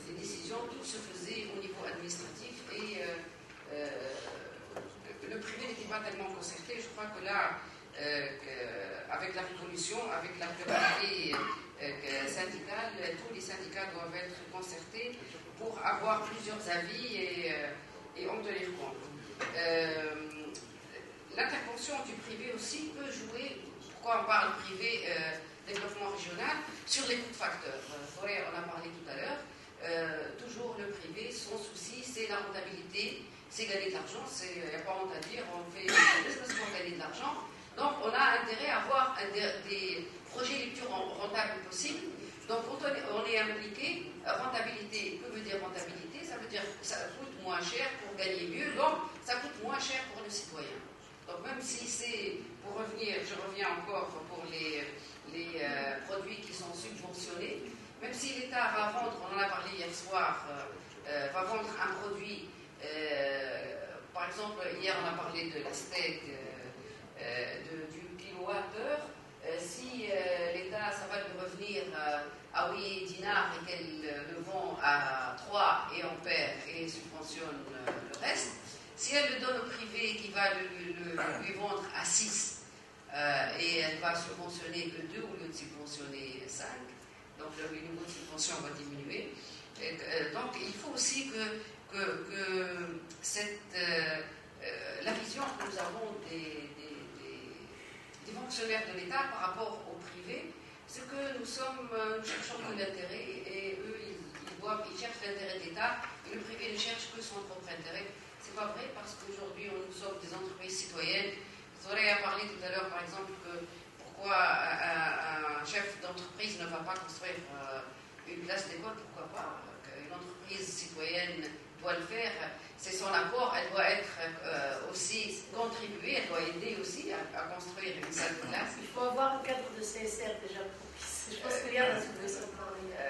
les décisions, tout se faisait au niveau administratif et le privé n'était pas tellement concerté. Je crois que là, avec la révolution, avec la pluralité syndicale, tous les syndicats doivent être concertés pour avoir plusieurs avis et en tenir compte. L'intervention du privé aussi peut jouer, pourquoi on parle privé, développement régional, sur les coûts de facteurs. On a parlé tout à l'heure, toujours le privé, son souci, c'est la rentabilité, c'est gagner de l'argent, il n'y a pas honte à dire, on fait du business pour gagner de l'argent. Donc on a intérêt à avoir des projets les plus rentables possibles. Donc on est impliqué, rentabilité, que veut dire rentabilité? Ça veut dire que ça coûte moins cher pour gagner mieux, donc ça coûte moins cher pour le citoyen. Donc même si c'est, pour revenir, je reviens encore pour les produits qui sont subventionnés, même si l'État va vendre, on en a parlé hier soir, va vendre un produit, par exemple, hier on a parlé de la steak, du kilowattheure, si l'État, ça va lui revenir à 8 dinars et qu'elle le vend à 3 et on perd et subventionne le reste, si elle le donne au privé qui va lui vendre à 6 et elle va subventionner que 2 au lieu de subventionner 5, donc le niveau de subvention va diminuer. Donc il faut aussi que la vision que nous avons des fonctionnaires de l'État par rapport au privé, c'est que nous cherchons que l'intérêt et eux ils cherchent l'intérêt de l'État et le privé ne cherche que son propre intérêt. C'est pas vrai parce qu'aujourd'hui nous sommes des entreprises citoyennes. Zoé a parlé tout à l'heure par exemple que pourquoi un chef d'entreprise ne va pas construire une classe d'école, pourquoi pas, qu'une entreprise citoyenne doit le faire, c'est son apport, elle doit être aussi contribuer, elle doit aider aussi à construire une salle de classe. Il faut avoir un cadre de CSR déjà propice. Je pense qu'il y a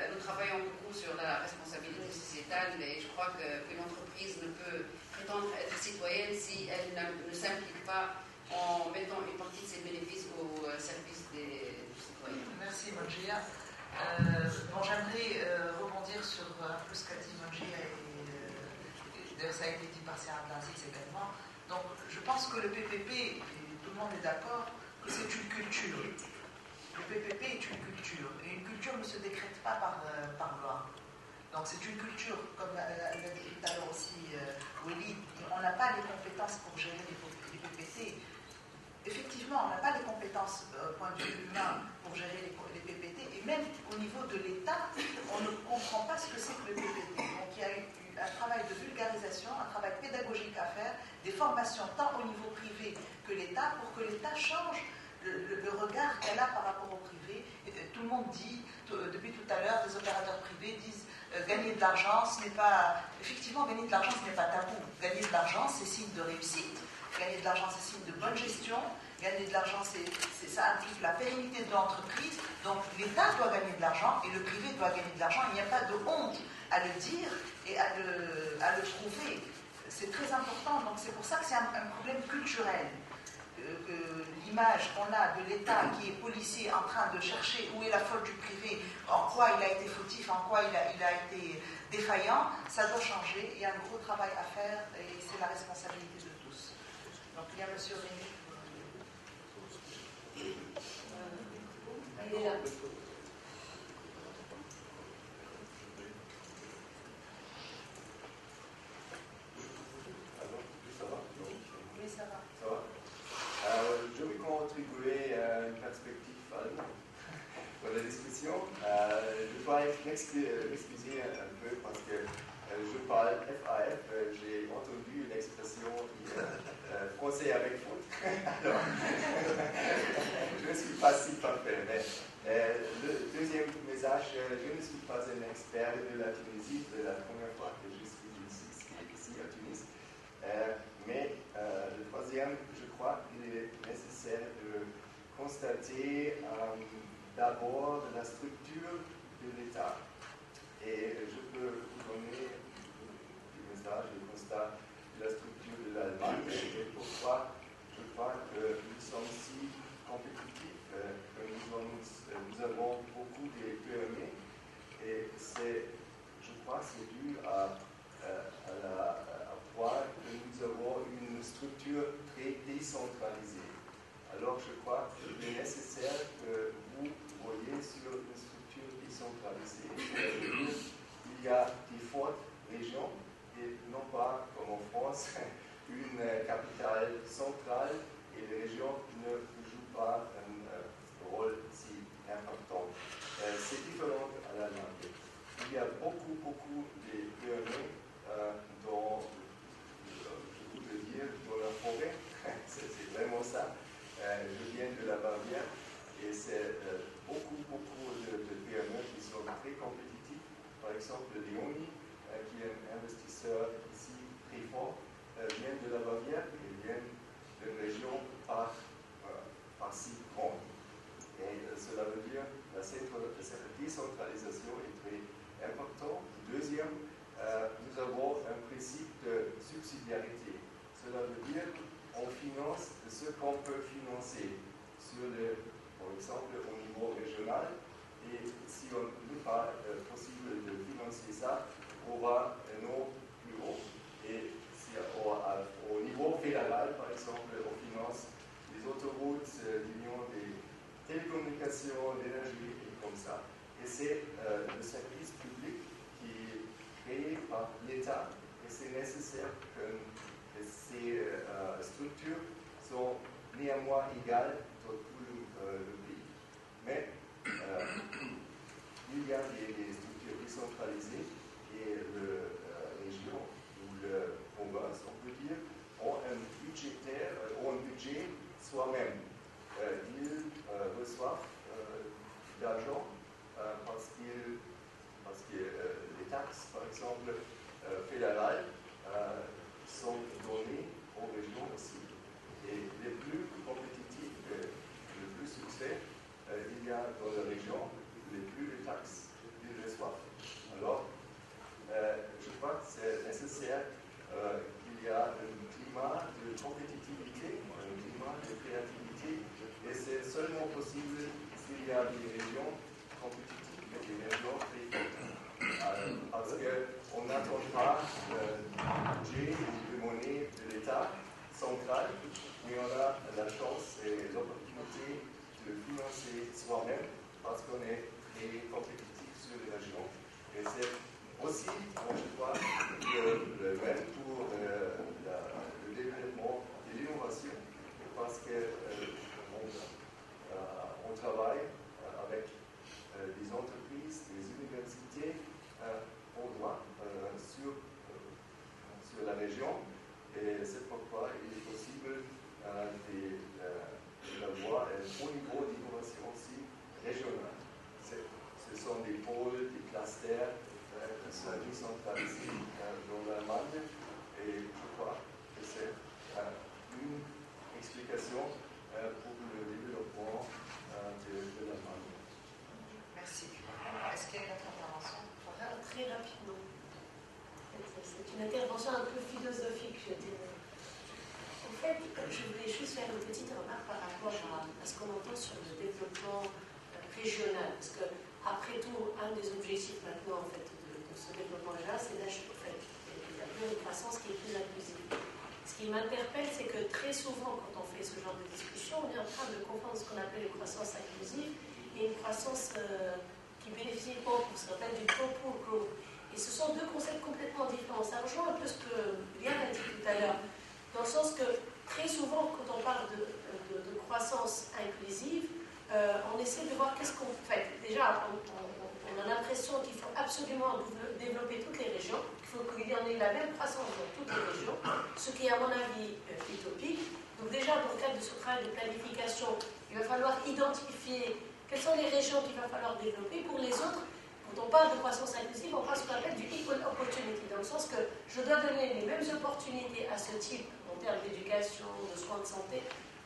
nous travaillons beaucoup sur la responsabilité sociétale et je crois qu'une entreprise ne peut prétendre être citoyenne si elle ne s'implique pas en mettant une partie de ses bénéfices au service des citoyens. Merci Manjia. J'aimerais rebondir sur un peu ce qu'a dit Manjia et ça a été dit par Sarah Blanzis également. Donc je pense que le PPP, et tout le monde est d'accord, que c'est une culture. Le PPP est une culture et une culture ne se décrète pas par loi. Donc c'est une culture, comme l'a dit tout à l'heure aussi Willy, on n'a pas les compétences pour gérer les PPT. Effectivement, on n'a pas les compétences point de vue humain pour gérer les PPT et même au niveau de l'État, on ne comprend pas ce que c'est que le PPT. Donc il y a un travail de vulgarisation, un travail pédagogique à faire, des formations tant au niveau privé que l'État pour que l'État change le regard qu'elle a par rapport au privé, tout le monde dit, depuis tout à l'heure, des opérateurs privés disent gagner de l'argent, ce n'est pas... Effectivement, gagner de l'argent, ce n'est pas tabou. Gagner de l'argent, c'est signe de réussite. Gagner de l'argent, c'est signe de bonne gestion. Gagner de l'argent, ça implique la pérennité de l'entreprise. Donc l'État doit gagner de l'argent et le privé doit gagner de l'argent. Il n'y a pas de honte à le dire et à le prouver. C'est très important. Donc c'est pour ça que c'est un problème culturel. Que l'image qu'on a de l'État qui est policier en train de chercher où est la faute du privé, en quoi il a été fautif, en quoi il a été défaillant, ça doit changer. Il y a un gros travail à faire et c'est la responsabilité de tous. Donc il y a M. Rémy. Il est là. Oui, ça va. Ça va. Je vais contribuer à une perspective pour la discussion. Je dois m'excuser un peu parce que je parle FAF. J'ai entendu l'expression français avec foot. Alors, je ne suis pas si parfait. Mais le deuxième message, je ne suis pas un expert de la Tunisie. C'est la première fois que je suis ici à Tunis. Mais le troisième, je crois qu'il est nécessaire de constater d'abord la structure de l'État. Et je peux vous donner des messages, des constats de la structure de l'Allemagne et pourquoi je crois que nous sommes si compétitifs, que nous avons beaucoup de PME. Et je crois que c'est dû à voir que nous avons une structure très décentralisée. Alors je crois qu'il est nécessaire que vous voyez sur une structure décentralisée. Il y a des fortes régions et non pas comme en France, une capitale centrale et les régions ne jouent pas un rôle si important. C'est différent à l'Allemagne. Il y a beaucoup de PME dans dans la forêt, c'est vraiment ça. Je viens de la Bavière et c'est beaucoup de PME qui sont très compétitifs. Par exemple, Leoni, qui est un investisseur ici très fort, vient de la Bavière et vient d'une région pas si grande. Et cela veut dire que cette décentralisation est très importante. Deuxième, nous avons un principe de subsidiarité. Cela veut dire qu'on finance ce qu'on peut financer, par exemple au niveau régional, et si on n'est pas possible de financer ça, on va non plus haut. Et si au niveau fédéral, par exemple, on finance les autoroutes, l'union des télécommunications, l'énergie, et comme ça. Et c'est le service public qui est créé par l'État, et c'est nécessaire que ces structures sont néanmoins égales dans tout le pays. Mais il y a des structures décentralisées et les régions ou le province, on peut dire, ont un budget soi-même. Ils reçoivent d'argent parce que les taxes, par exemple, fédérales, sont données aux régions aussi. Et les plus compétitifs, le plus succès, il y a dans la région, les plus de taxes qu'ils reçoivent. Alors, je crois que c'est nécessaire qu'il y ait un climat de compétitivité, un climat de créativité, et c'est seulement possible s'il y a des régions compétitives et des régions très fortes. Parce qu'on n'attend pas le budget de monnaie de l'État central, mais on a la chance et l'opportunité de le financer soi-même parce qu'on est très compétitif sur les régions. Et c'est aussi, je crois, le même pour le développement de l'innovation, parce qu'on travaille avec des entreprises, des universités au droit sur la région, et c'est pourquoi il est possible d'avoir un haut niveau d'innovation aussi régional. décentralisée dans l'Allemagne et je crois que c'est une explication pour le développement de l'Allemagne. Merci. Est-ce qu'il y a une autre intervention? Très rapidement. C'est une intervention un peu philosophique, je dirais. En fait, je voulais juste faire une petite remarque par rapport à ce qu'on entend sur le développement régional. Parce que, après tout, un des objectifs maintenant en fait, de ce développement régional, c'est d'établir une croissance qui est plus inclusive. Ce qui m'interpelle, c'est que très souvent, quand on fait ce genre de discussion, on est en train de confondre ce qu'on appelle une croissance inclusive et une croissance qui bénéficie pour ce qu'on appelle du pro-poor growth. Et ce sont deux concepts complètement différents. Ça rejoint un peu ce que Liane a dit tout à l'heure, dans le sens que très souvent, quand on parle de croissance inclusive, on essaie de voir qu'est-ce qu'on fait. Déjà, on a l'impression qu'il faut absolument développer toutes les régions, qu'il faut qu'il y en ait la même croissance dans toutes les régions, ce qui est à mon avis utopique. Donc déjà, dans le cadre de ce travail de planification, il va falloir identifier quelles sont les régions qu'il va falloir développer. Pour les autres, quand on parle de croissance inclusive, on parle de ce qu'on appelle du equal opportunity, dans le sens que je dois donner les mêmes opportunités à ce type en termes d'éducation, de soins de santé,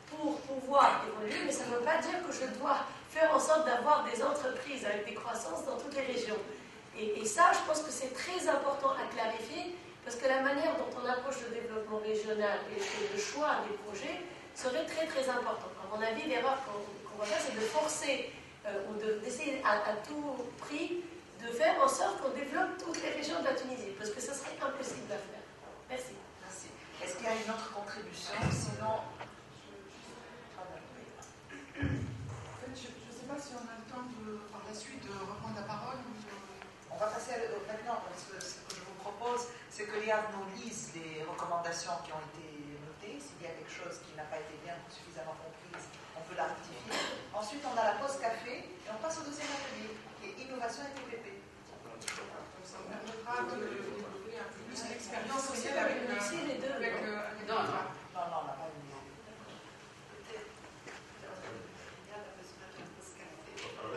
pour pouvoir évoluer, mais ça ne veut pas dire que je dois faire en sorte d'avoir des entreprises avec des croissances dans toutes les régions. Et ça, je pense que c'est très important à clarifier, parce que la manière dont on approche le développement régional et le choix des projets serait très très important. À mon avis, l'erreur qu'on va faire, c'est de forcer ou d'essayer à tout prix de faire en sorte qu'on développe toutes les régions de la Tunisie, parce que ça serait impossible à faire. Merci. Merci. Est-ce qu'il y a une autre contribution? Sinon, je ne sais pas si on a le temps par la suite de reprendre la parole. On va passer maintenant, parce que ce que je vous propose, c'est que Liane nous lise les recommandations qui ont été notées. S'il y a quelque chose qui n'a pas été bien suffisamment comprise, on peut la rectifier. Ensuite, on a la pause café et on passe au deuxième atelier, qui est innovation et TPP. Ça me permettra de développer un peu plus l'expérience aussi avec les deux. Non, on n'a pas eu.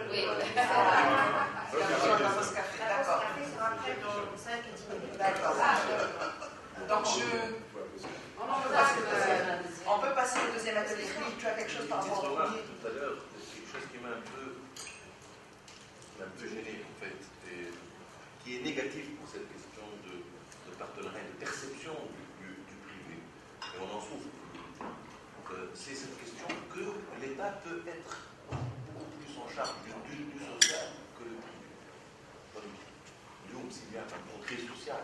Oui. D'accord. Donc on peut passer au deuxième atelier. Tu as quelque chose par rapport au premier? Tout à l'heure, quelque chose qui m'a un peu gêné en fait, et qui est négatif pour cette question de partenariat, de perception du privé. Et on en souffre. C'est cette question que l'État peut être beaucoup plus en charge du social que le privé. Nous, s'il y a un portrait social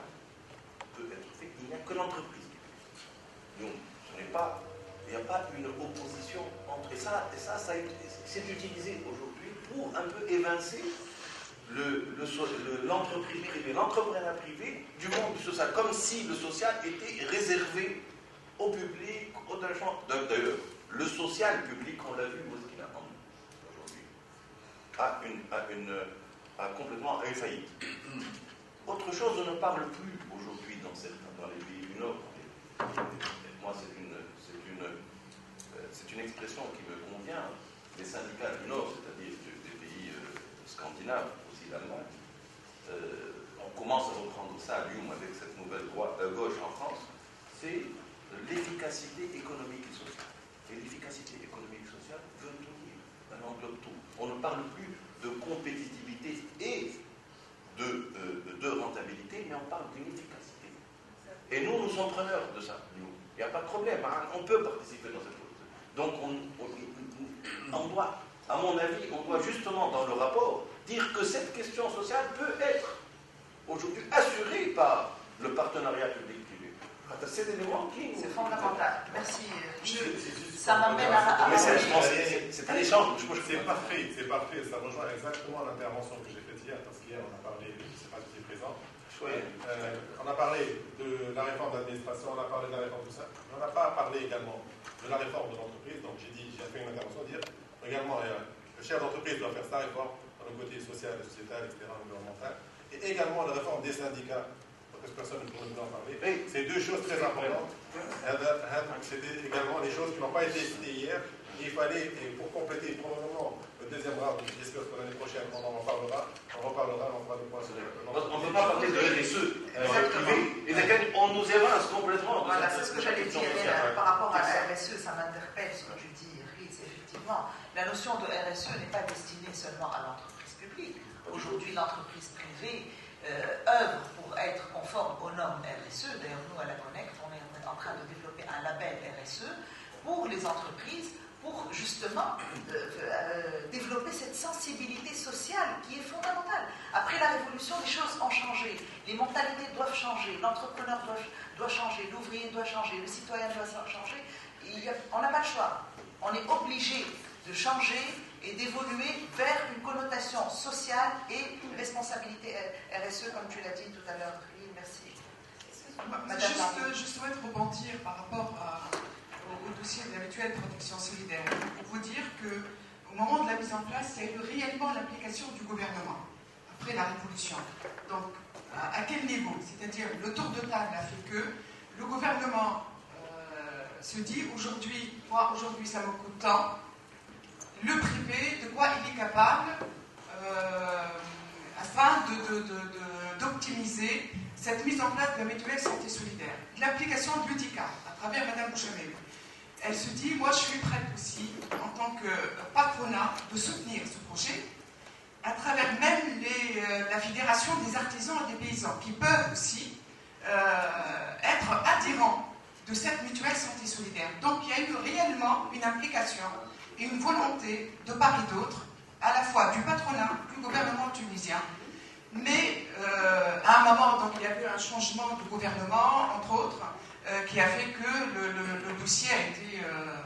peut être fait, il n'y a que l'entreprise. Donc, il n'y a pas une opposition entre. Et ça c'est utilisé aujourd'hui pour un peu évincer l'entreprise privée, l'entrepreneuriat privé du monde social, comme si le social était réservé au public, aux gens. D'ailleurs, le social public, on l'a vu, où est-ce qu'il a aujourd'hui a complètement une faillite. Autre chose, on ne parle plus aujourd'hui dans les pays du Nord. Et moi, c'est une expression qui me convient. Les syndicats du Nord, c'est-à-dire des pays scandinaves, aussi l'Allemagne, on commence à reprendre ça à Lyon avec cette nouvelle gauche en France, c'est l'efficacité économique et sociale. Et l'efficacité économique et sociale veut tout dire. Elle englobe tout. On ne parle plus de compétitivité et de rentabilité, mais on parle d'une efficacité. Et nous sommes preneurs de ça. Il n'y a pas de problème. Hein. On peut participer dans cette chose. Donc, on doit, à mon avis, on doit justement, dans le rapport, dire que cette question sociale peut être aujourd'hui assurée par le partenariat public-privé. C'est l'élément qui... C'est fondamental. Merci. Ça m'amène à... C'est un échange. C'est parfait, c'est parfait. Ça rejoint exactement l'intervention que j'ai faite hier, parce qu'hier, on a parlé, je ne sais pas qui est présent, on a parlé de la réforme de l'administration, on a parlé de la réforme de tout ça. On n'a pas parlé également de la réforme de l'entreprise. Donc j'ai fait une intervention, dire également le chef d'entreprise doit faire sa réforme dans le côté social, sociétal, etc., environnemental, et également la réforme des syndicats, parce que personne ne pourrait nous en parler. C'est deux choses très importantes. C'était également des choses qui n'ont pas été citées hier. Il fallait, pour compléter probablement le deuxième round, j'espère que l'année prochaine, on en reparlera. On fera le point sur on ne peut pas parler de RSE privé, et on nous évase complètement. Voilà, c'est ce que j'allais dire. Par rapport à la RSE, ça m'interpelle ce que tu dis, Riz. Effectivement, la notion de RSE n'est pas destinée seulement à l'entreprise publique. Aujourd'hui, l'entreprise privée œuvre pour être conforme aux normes RSE. D'ailleurs, nous, à la Connect, on est en train de développer un label RSE pour les entreprises, pour justement développer cette sensibilité sociale qui est fondamentale. Après la révolution, les choses ont changé. Les mentalités doivent changer. L'entrepreneur doit changer. L'ouvrier doit changer. Le citoyen doit changer. On n'a pas le choix. On est obligé de changer et d'évoluer vers une connotation sociale et une responsabilité RSE, comme tu l'as dit tout à l'heure. Oui, merci. Je souhaite rebondir par rapport au dossier de la mutuelle protection solidaire. Pour vous dire qu'au moment de la mise en place, il y a eu réellement l'application du gouvernement, après la Révolution. Donc, à quel niveau? C'est-à-dire, le tour de table a fait que le gouvernement se dit, aujourd'hui, ça me coûte tant, le privé, de quoi il est capable, afin d'optimiser cette mise en place de la mutuelle santé solidaire. L'application de l'UTICA, à travers Mme Bouchamel. Elle se dit, moi je suis prête aussi, en tant que patronat, de soutenir ce projet, à travers même la Fédération des artisans et des paysans, qui peuvent aussi être adhérents de cette mutuelle santé solidaire. Donc il y a eu réellement une implication et une volonté de part et d'autre, à la fois du patronat, du gouvernement tunisien, mais à un moment, donc, il y a eu un changement de gouvernement, entre autres, qui a fait que le dossier a été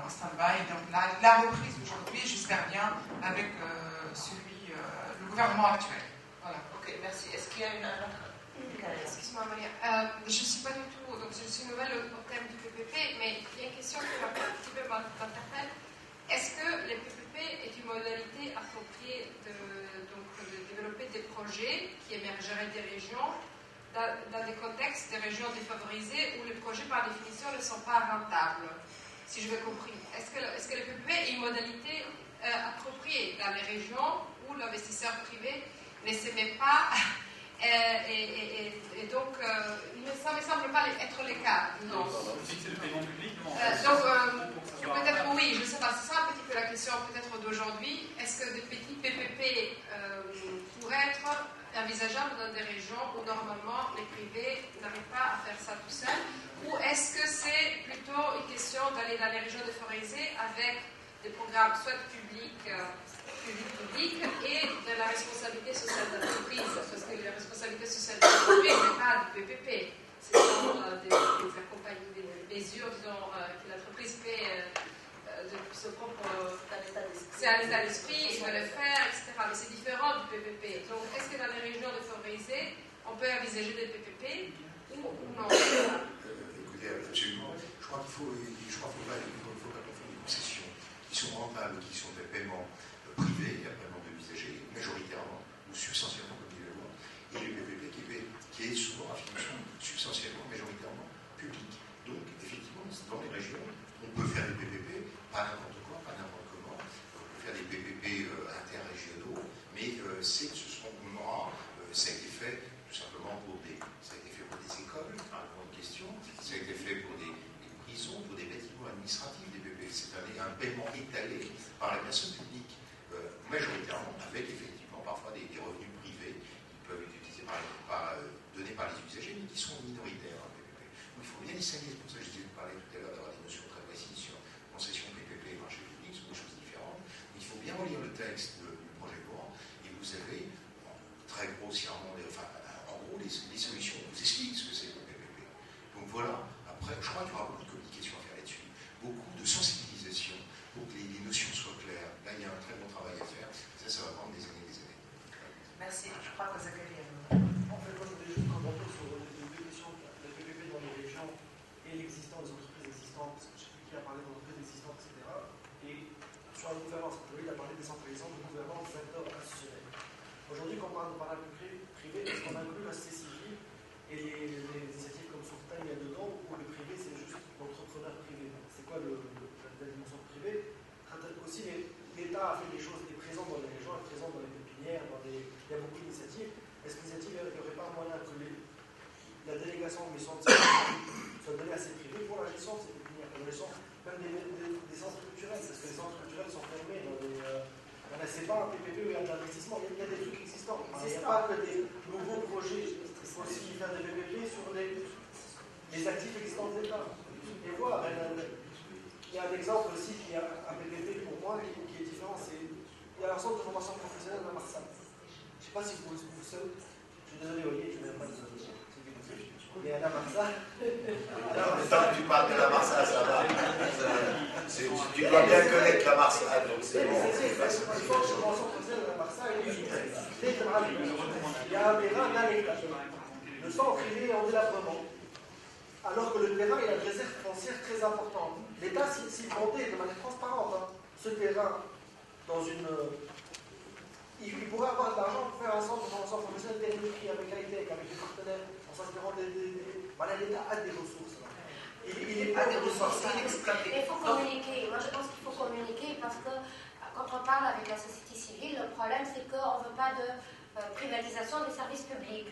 en stand-by. Donc la reprise aujourd'hui, j'espère bien, avec le gouvernement actuel. Voilà. Ok, merci. Est-ce qu'il y a une autre? Excuse-moi, Maria. Je ne suis pas du tout, donc je suis nouvelle au thème du PPP, mais il y a une question qui un petit peu m'interpelle. Est-ce que les PPP est une modalité appropriée de développer des projets qui émergeraient des régions dans des contextes des régions défavorisées où les projets par définition ne sont pas rentables, si je l'ai compris? Est-ce que le PPP est une modalité appropriée dans les régions où l'investisseur privé ne se met pas et donc ça ne me semble pas être le cas. Non. C'est le paiement public. Peut-être oui, je ne sais pas, c'est ça un petit peu la question peut-être d'aujourd'hui. Est-ce que des petits PPP pourraient être envisageables dans des régions où normalement les privés n'arrivent pas à faire ça tout seuls? Ou est-ce que c'est plutôt une question d'aller dans les régions défavorisées avec des programmes soit publics et de la responsabilité sociale d'entreprise? Parce que la responsabilité sociale d'entreprise n'est pas du PPP. Ce sont des mesures que l'entreprise fait de son propre c'est à l'état d'esprit, il veut le faire, etc. Mais c'est différent du PPP. Donc, est-ce que dans les régions défavorisées, on peut envisager des PPP ou non? Écoutez, absolument. Je crois qu'il ne faut pas confondre les concessions qui sont rentables, qui sont des paiements privés, il y a paiement de l'usager, majoritairement ou substantiellement, comme dit le mot, et le PPP qui est souvent à financement substantiellement, majoritairement public. Donc, effectivement, dans les régions, on peut faire des PPP, pas n'importe quoi, pas n'importe comment. On peut faire des PPP interrégionaux, mais ce sont moments, ça a été fait tout simplement pour des écoles, par grande question, ça a été fait pour des prisons, pour des bâtiments administratifs, des PPP. C'est un paiement étalé par la personne publique, majoritairement avec effectivement parfois des revenus privés qui peuvent être utilisés donnés par les usagers, mais qui sont minoritaires en PPP. Donc il faut bien distinguer, c'est pour ça que je disais tout à l'heure d'avoir des notions très précises sur concession PPP et marché public, ce sont des choses différentes. Mais il faut bien relire le texte du projet de loi et vous avez très grossièrement, en gros, les solutions. On vous explique ce que c'est que le PPP. Donc voilà, après, je crois qu'il y aura beaucoup de communication à faire là-dessus, beaucoup de sensibilisation pour que les notions soient claires. Là, il y a un très bon travail à faire. Ça va prendre des années et des années. Merci. Je crois que Zachary a En fait, moi, je voulais juste rebondir sur les deux questions, la PPP dans les régions et l'existence des entreprises existantes, parce que je ne sais plus qui a parlé d'entreprises existantes, etc. Et sur la gouvernance, il a parlé décentralisante, de gouvernance des acteurs institutionnels. Aujourd'hui, quand on parle de partenariat privé, est-ce qu'on inclut la société civile et les initiatives comme Sourtail il y a dedans, ou le privé, c'est juste l'entrepreneur privé? C'est quoi la dimension privée? Aussi, l'État a fait des choses, est présent dans d'investissement, il y a des trucs existants. Il n'y a pas que des nouveaux projets, il faut aussi faire des PPP sur les actifs existants de l'État. Et voir, il y a un exemple aussi qui a un PPP pour moi qui est différent, il y a un centre de formation professionnelle à Marseille. Je ne sais pas si vous savez, je suis désolé, Olivier, je ne viens pas de mais à la Marsa. Tant que tu parles de la Marsa, ça va. Tu dois bien connaître la Marsa, donc c'est bon. Il faut que je pense au président de la Marsa et il y a un terrain d'un hectare. Le centre privé est en délabrement. Alors que le terrain, il a une réserve foncière très importante. L'État, s'il vendait de manière transparente ce terrain dans une. Il pourrait avoir de l'argent pour faire un centre de formation professionnelle technique avec l'ITEC, avec des partenaires. L'État a des ressources. Il n'est pas des ressources. Il faut communiquer. Moi, je pense qu'il faut communiquer parce que quand on parle avec la société civile, le problème, c'est qu'on ne veut pas de privatisation des services publics.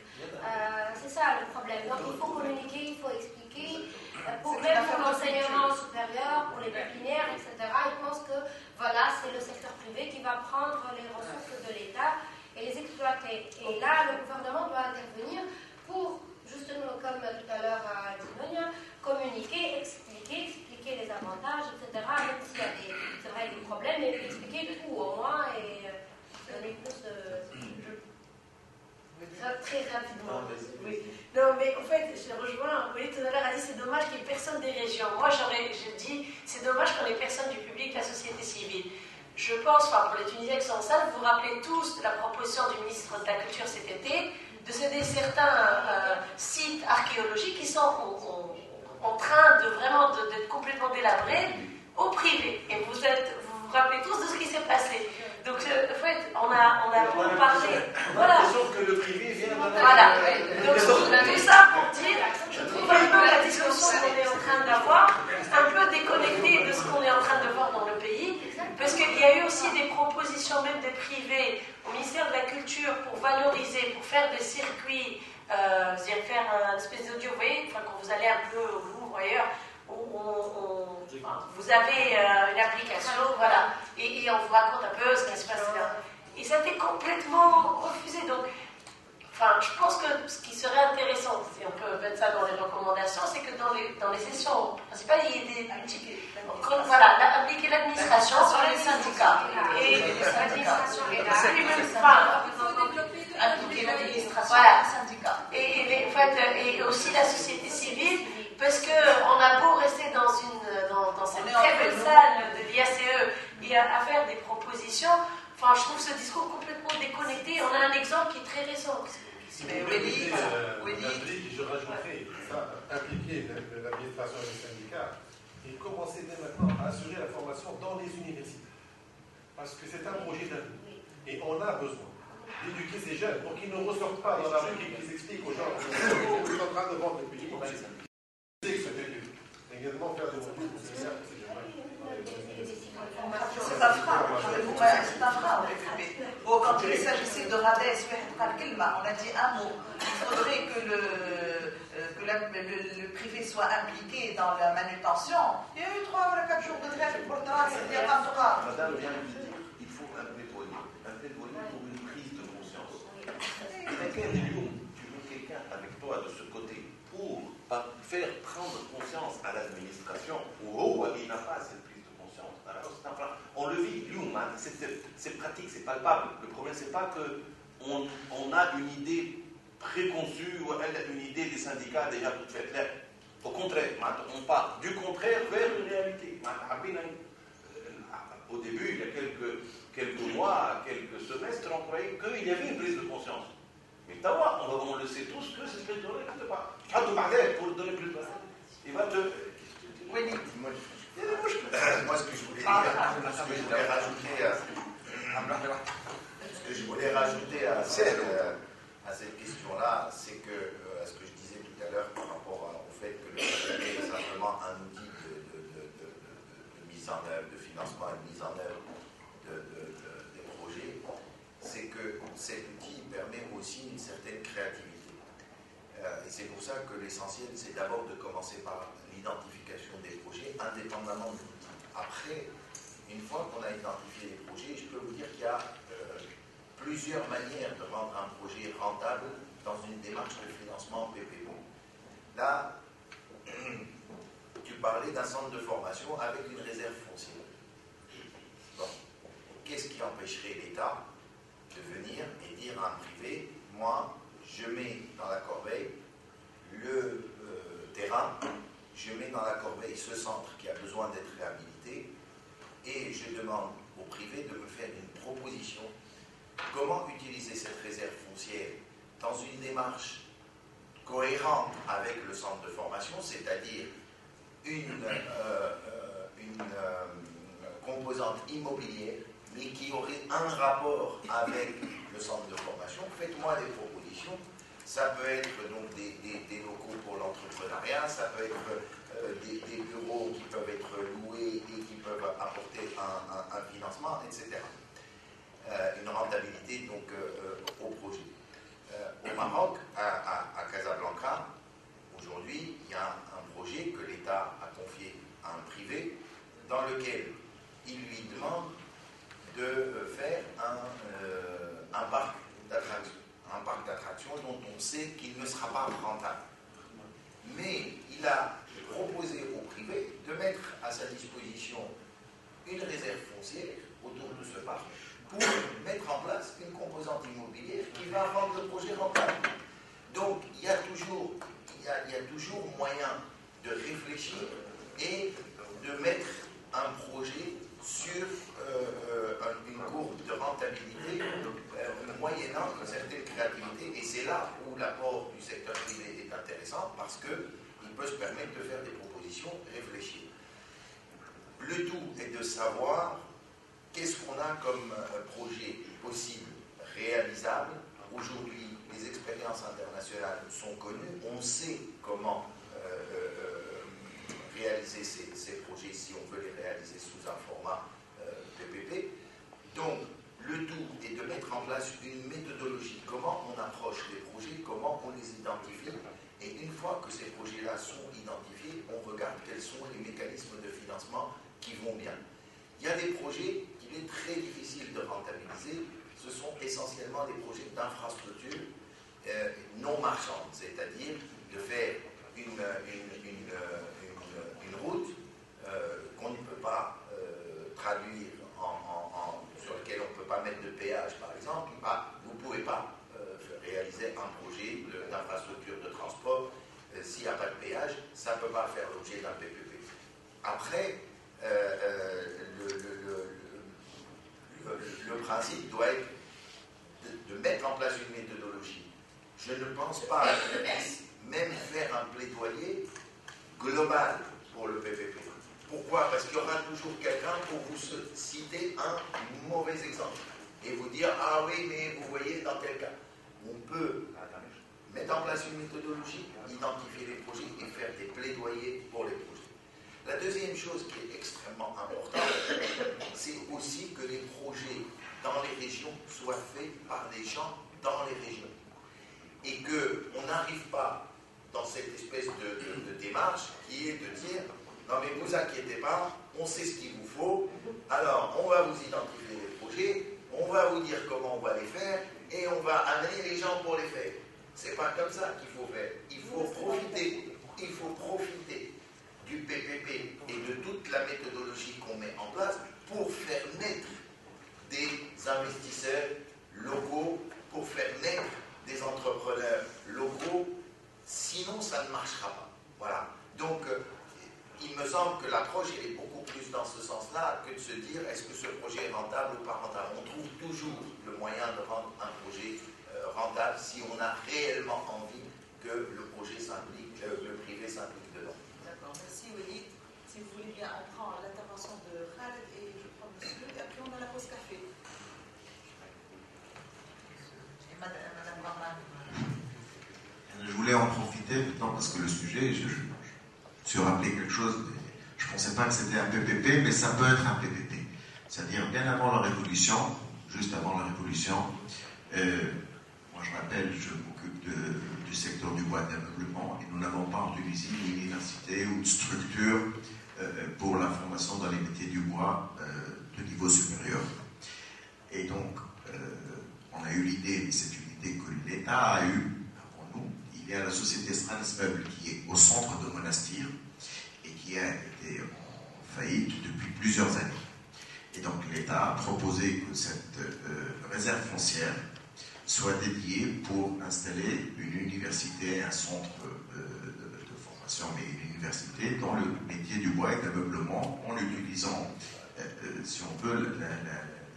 C'est ça le problème. Donc, il faut communiquer, il faut expliquer. Même pour l'enseignement supérieur, pour les pépinières, etc., ils pensent que voilà, c'est le secteur privé qui va prendre les ressources de l'État et les exploiter. Et là, le gouvernement doit intervenir pour, justement, comme tout à l'heure à Timonia, communiquer, expliquer les avantages, etc. Même s'il y a c'est vrai, des problèmes, mais expliquer tout au moins et donner plus de. Très rapidement. Oui. Non, mais en fait, je rejoins. Vous voyez, tout à l'heure a dit c'est dommage qu'il n'y ait personne des régions. Moi, je dis c'est dommage qu'on ait personne du public, la société civile. Je pense, pour les Tunisiens qui sont en salle, vous vous rappelez tous de la proposition du ministre de la Culture cet été de céder certains sites archéologiques qui sont en train de vraiment d'être complètement délabrés au privé. Et vous vous rappelez tous de ce qui s'est passé. Donc, en fait, on a beaucoup parlé. Voilà. Sauf que le privé vient de Voilà. Donc, tout ça pour dire, je trouve un peu la discussion qu'on est en train d'avoir un peu déconnectée de ce qu'on est en train de voir dans le pays. Parce qu'il y a eu aussi des propositions, même des privés, au ministère de la Culture, pour valoriser, pour faire des circuits, faire une espèce d'audio, vous voyez, quand vous allez un peu au Louvre ailleurs, vous avez une application, voilà, et on vous raconte un peu ce qui se passe là. Et ça a été complètement refusé. Donc, je pense que ce qui serait intéressant, si on peut mettre ça dans les recommandations, c'est que dans les sessions principales, il y ait des multiples. Voilà, appliquer l'administration sur les syndicats. Et l'administration et appliquer l'administration sur les syndicats. Et aussi la société civile, parce qu'on a beau rester dans cette très belle salle de l'IACE et à faire des propositions, je trouve ce discours complètement déconnecté. On a un exemple qui est très récent. Mais je rajouterais ça, impliquer l'administration et les syndicats et commencer dès maintenant à assurer la formation dans les universités. Parce que c'est un projet d'avenir. Et on a besoin d'éduquer ces jeunes pour qu'ils ne ressortent pas dans la rue et qu'ils expliquent aux gens qu'ils sont en train de vendre le pays. Également faire des modules pour ces jeunes. C'est un frein, c'est un frein au PPP. Quand il s'agissait de Radès, on a dit un mot. Il faudrait que le privé soit impliqué dans la manutention. Il y a eu 3 ou 4 jours de grève pour trace, il n'y a pas de trace. Madame vient de dire qu'il faut un plaidoyer pour une prise de conscience. Tu veux quelqu'un avec toi de ce côté pour faire prendre conscience à l'administration où il n'a pas cette prise de conscience. Alors, on le vit, c'est pratique, c'est palpable. Le problème, c'est pas qu'on a une idée préconçue ou une idée des syndicats déjà toute faite. Au contraire, on part du contraire vers une réalité. Au début, il y a quelques mois, quelques semestres, on croyait qu'il y avait une prise de conscience. Mais on le sait tous que cette prise de conscience n'existe pas. Pour donner plus de place. Il va te... Oui, moi, ce que je voulais rajouter à cette question-là, c'est que ce que je disais tout à l'heure par rapport au fait que le PPP est simplement un outil de mise en œuvre, de financement et de mise en œuvre des projets, c'est que cet outil permet aussi une certaine créativité. Et c'est pour ça que l'essentiel, c'est d'abord de commencer par l'identification des projets, indépendamment de l'outil. Après, une fois qu'on a identifié les projets, je peux vous dire qu'il y a plusieurs manières de rendre un projet rentable dans une démarche de financement PPP. Là, tu parlais d'un centre de formation avec une réserve foncière. Bon. Qu'est-ce qui empêcherait l'État de venir et dire à un privé, moi, je mets dans la corbeille le terrain, je mets dans la corbeille ce centre qui a besoin d'être réhabilité, et je demande au privé de me faire une proposition. Comment utiliser cette réserve foncière dans une démarche cohérente avec le centre de formation, c'est-à-dire une composante immobilière, mais qui aurait un rapport avec le centre de formation. Faites-moi des propositions. Ça peut être donc des locaux pour l'entrepreneuriat, ça peut être des bureaux qui peuvent être loués et qui peuvent apporter un financement, etc. Une rentabilité donc au projet. Au Maroc, à Casablanca, aujourd'hui, il y a un projet que l'État a confié à un privé dans lequel il lui demande de faire un parc d'attractions. Un parc d'attractions dont on sait qu'il ne sera pas rentable. Mais il a proposé au privé de mettre à sa disposition une réserve foncière autour de ce parc pour mettre en place une composante immobilière qui va rendre le projet rentable. Donc il y a toujours moyen de réfléchir et de mettre un projet sur une courbe de rentabilité moyennant une certaine créativité, et c'est là où l'apport du secteur privé est intéressant parce qu'il peut se permettre de faire des propositions réfléchies. Le tout est de savoir qu'est-ce qu'on a comme projet possible, réalisable. Aujourd'hui, les expériences internationales sont connues, on sait comment réaliser ces projets si on veut les réaliser sous un format PPP. Donc, le tout est de mettre en place une méthodologie, comment on approche les projets, comment on les identifie, et une fois que ces projets-là sont identifiés, on regarde quels sont les mécanismes de financement qui vont bien. Il y a des projets qu'il est très difficile de rentabiliser, ce sont essentiellement des projets d'infrastructure non marchandes, c'est-à-dire de faire une route qu'on ne peut pas traduire sur lequel on ne peut pas mettre de péage, par exemple. Vous ne pouvez pas réaliser un projet d'infrastructure de transport s'il n'y a pas de péage, ça ne peut pas faire l'objet d'un PPP. Après, le principe doit être de mettre en place une méthodologie. Je ne pense pas qu'on puisse même faire un plaidoyer global pour le PPP. Pourquoi? Parce qu'il y aura toujours quelqu'un pour vous citer un mauvais exemple et vous dire « Ah oui, mais vous voyez, dans tel cas ». On peut mettre en place une méthodologie, identifier les projets et faire des plaidoyers pour les projets. La deuxième chose qui est extrêmement importante, c'est aussi que les projets dans les régions soient faits par des gens dans les régions. Et qu'on n'arrive pas dans cette espèce de démarche qui est de dire « Non mais ne vous inquiétez pas, on sait ce qu'il vous faut, alors on va vous identifier les projets, on va vous dire comment on va les faire, et on va amener les gens pour les faire. » C'est pas comme ça qu'il faut faire. Il faut profiter du PPP et de toute la méthodologie qu'on met en place pour faire naître des investisseurs locaux, pour faire naître des entrepreneurs locaux, sinon ça ne marchera pas. Voilà. Donc, il me semble que l'approche est beaucoup plus dans ce sens-là que de se dire est-ce que ce projet est rentable ou pas rentable. On trouve toujours le moyen de rendre un projet rentable si on a réellement envie que le projet s'implique, le privé s'implique dedans. D'accord, merci Walid. Si vous voulez bien, on prend l'intervention de Khaled et je prends monsieur, et après on a la pause café. Et Madame Barman. Je voulais en profiter maintenant parce que le sujet, je suis rappelé quelque chose, je ne pensais pas que c'était un PPP, mais ça peut être un PPP. C'est-à-dire, bien avant la Révolution, juste avant la Révolution, moi je rappelle, je m'occupe du secteur du bois d'ameublement, et nous n'avons pas en Tunisie d'université ou de structure pour la formation dans les métiers du bois de niveau supérieur. Et donc, on eu l'idée, mais c'est une idée que l'État a eue avant nous. Il y a la société Strasmeuble qui est au centre de Monastir et qui a été en faillite depuis plusieurs années. Et donc l'État a proposé que cette réserve foncière soit dédiée pour installer une université, un centre de formation, mais une université dans le métier du bois et de l'ameublement, en utilisant, si on veut,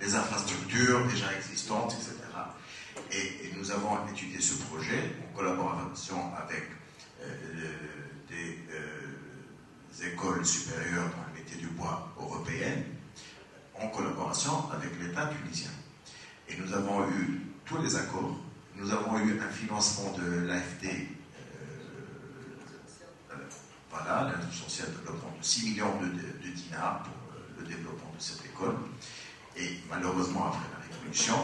les infrastructures déjà existantes, etc. Et nous avons étudié ce projet en collaboration avec des écoles supérieures dans le métier du bois européennes, en collaboration avec l'État tunisien. Et nous avons eu tous les accords. Nous avons eu un financement de l'AFD, voilà, l'Institut social de développement de 6 millions de dinars pour le développement de cette école. Et malheureusement, après la Révolution,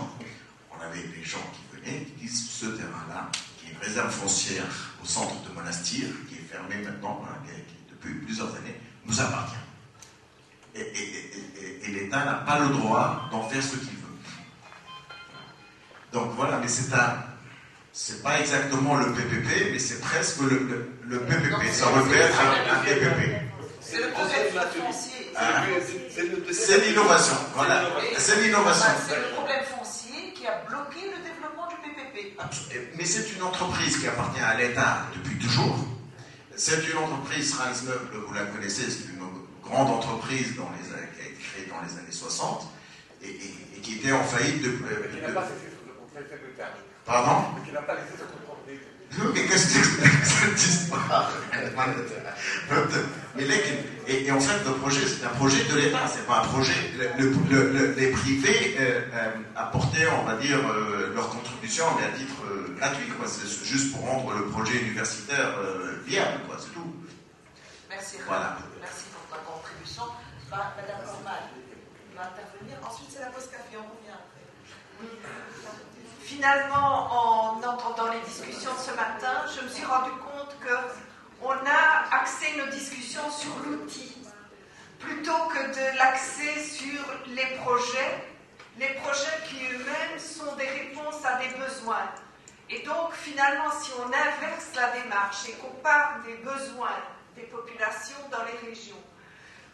on avait des gens qui venaient, qui disent ce terrain-là, qui est une réserve foncière au centre de Monastir, qui est fermée maintenant, qui depuis plusieurs années, nous appartient. Et l'État n'a pas le droit d'en faire ce qu'il veut. Donc voilà, mais c'est pas exactement le PPP, mais c'est presque le PPP. Ça aurait pu être un PPP. C'est le problème foncier. C'est l'innovation. Voilà. C'est l'innovation. C'est le problème foncier qui a bloqué le développement du PPP. Mais c'est une entreprise qui appartient à l'État depuis toujours. C'est une entreprise, Strasmeuble, vous la connaissez, c'est une grande entreprise qui a été créée dans les années 60 et qui était en faillite depuis. Qui n'a pas laissé sous le propriété de terre. Pardon? Qui n'a pas laissé sous le propriété. Mais qu'est-ce que c'est cette histoire? Et en fait, le projet, c'est un projet de l'État, c'est pas un projet. Les privés apportaient, on va dire, leur contribution, mais à titre gratuit, quoi. C'est juste pour rendre le projet universitaire viable, quoi, c'est tout. Merci, voilà. Merci pour ta contribution. Madame Normal va intervenir. Ensuite, c'est la pause café, on revient après. Finalement, en entendant les discussions de ce matin, je me suis rendu compte qu'on a axé nos discussions sur l'outil, plutôt que de l'axer sur les projets qui eux-mêmes sont des réponses à des besoins. Et donc, finalement, si on inverse la démarche et qu'on part des besoins des populations dans les régions,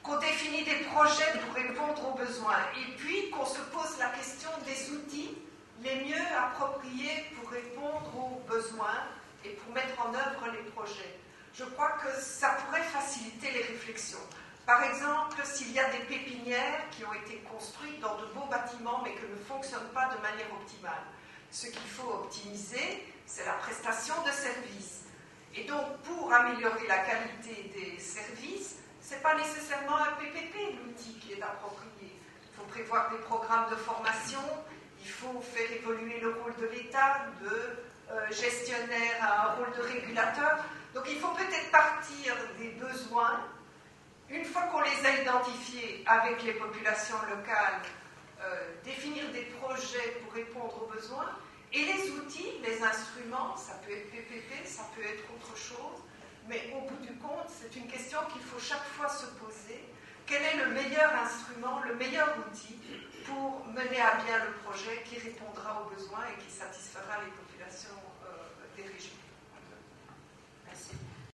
qu'on définit des projets pour répondre aux besoins, et puis qu'on se pose la question des outils les mieux appropriés pour répondre aux besoins et pour mettre en œuvre les projets. Je crois que ça pourrait faciliter les réflexions. Par exemple, s'il y a des pépinières qui ont été construites dans de beaux bâtiments mais qui ne fonctionnent pas de manière optimale, ce qu'il faut optimiser, c'est la prestation de services. Et donc, pour améliorer la qualité des services, ce n'est pas nécessairement un PPP, l'outil qui est approprié. Il faut prévoir des programmes de formation, il faut faire évoluer le rôle de l'État, de gestionnaire à un rôle de régulateur. Donc il faut peut-être partir des besoins, une fois qu'on les a identifiés avec les populations locales, définir des projets pour répondre aux besoins, et les outils, les instruments, ça peut être PPP, ça peut être autre chose, mais au bout du compte, c'est une question qu'il faut chaque fois se poser. Quel est le meilleur instrument, le meilleur outil pour mener à bien le projet qui répondra aux besoins et qui satisfera les populations des régions?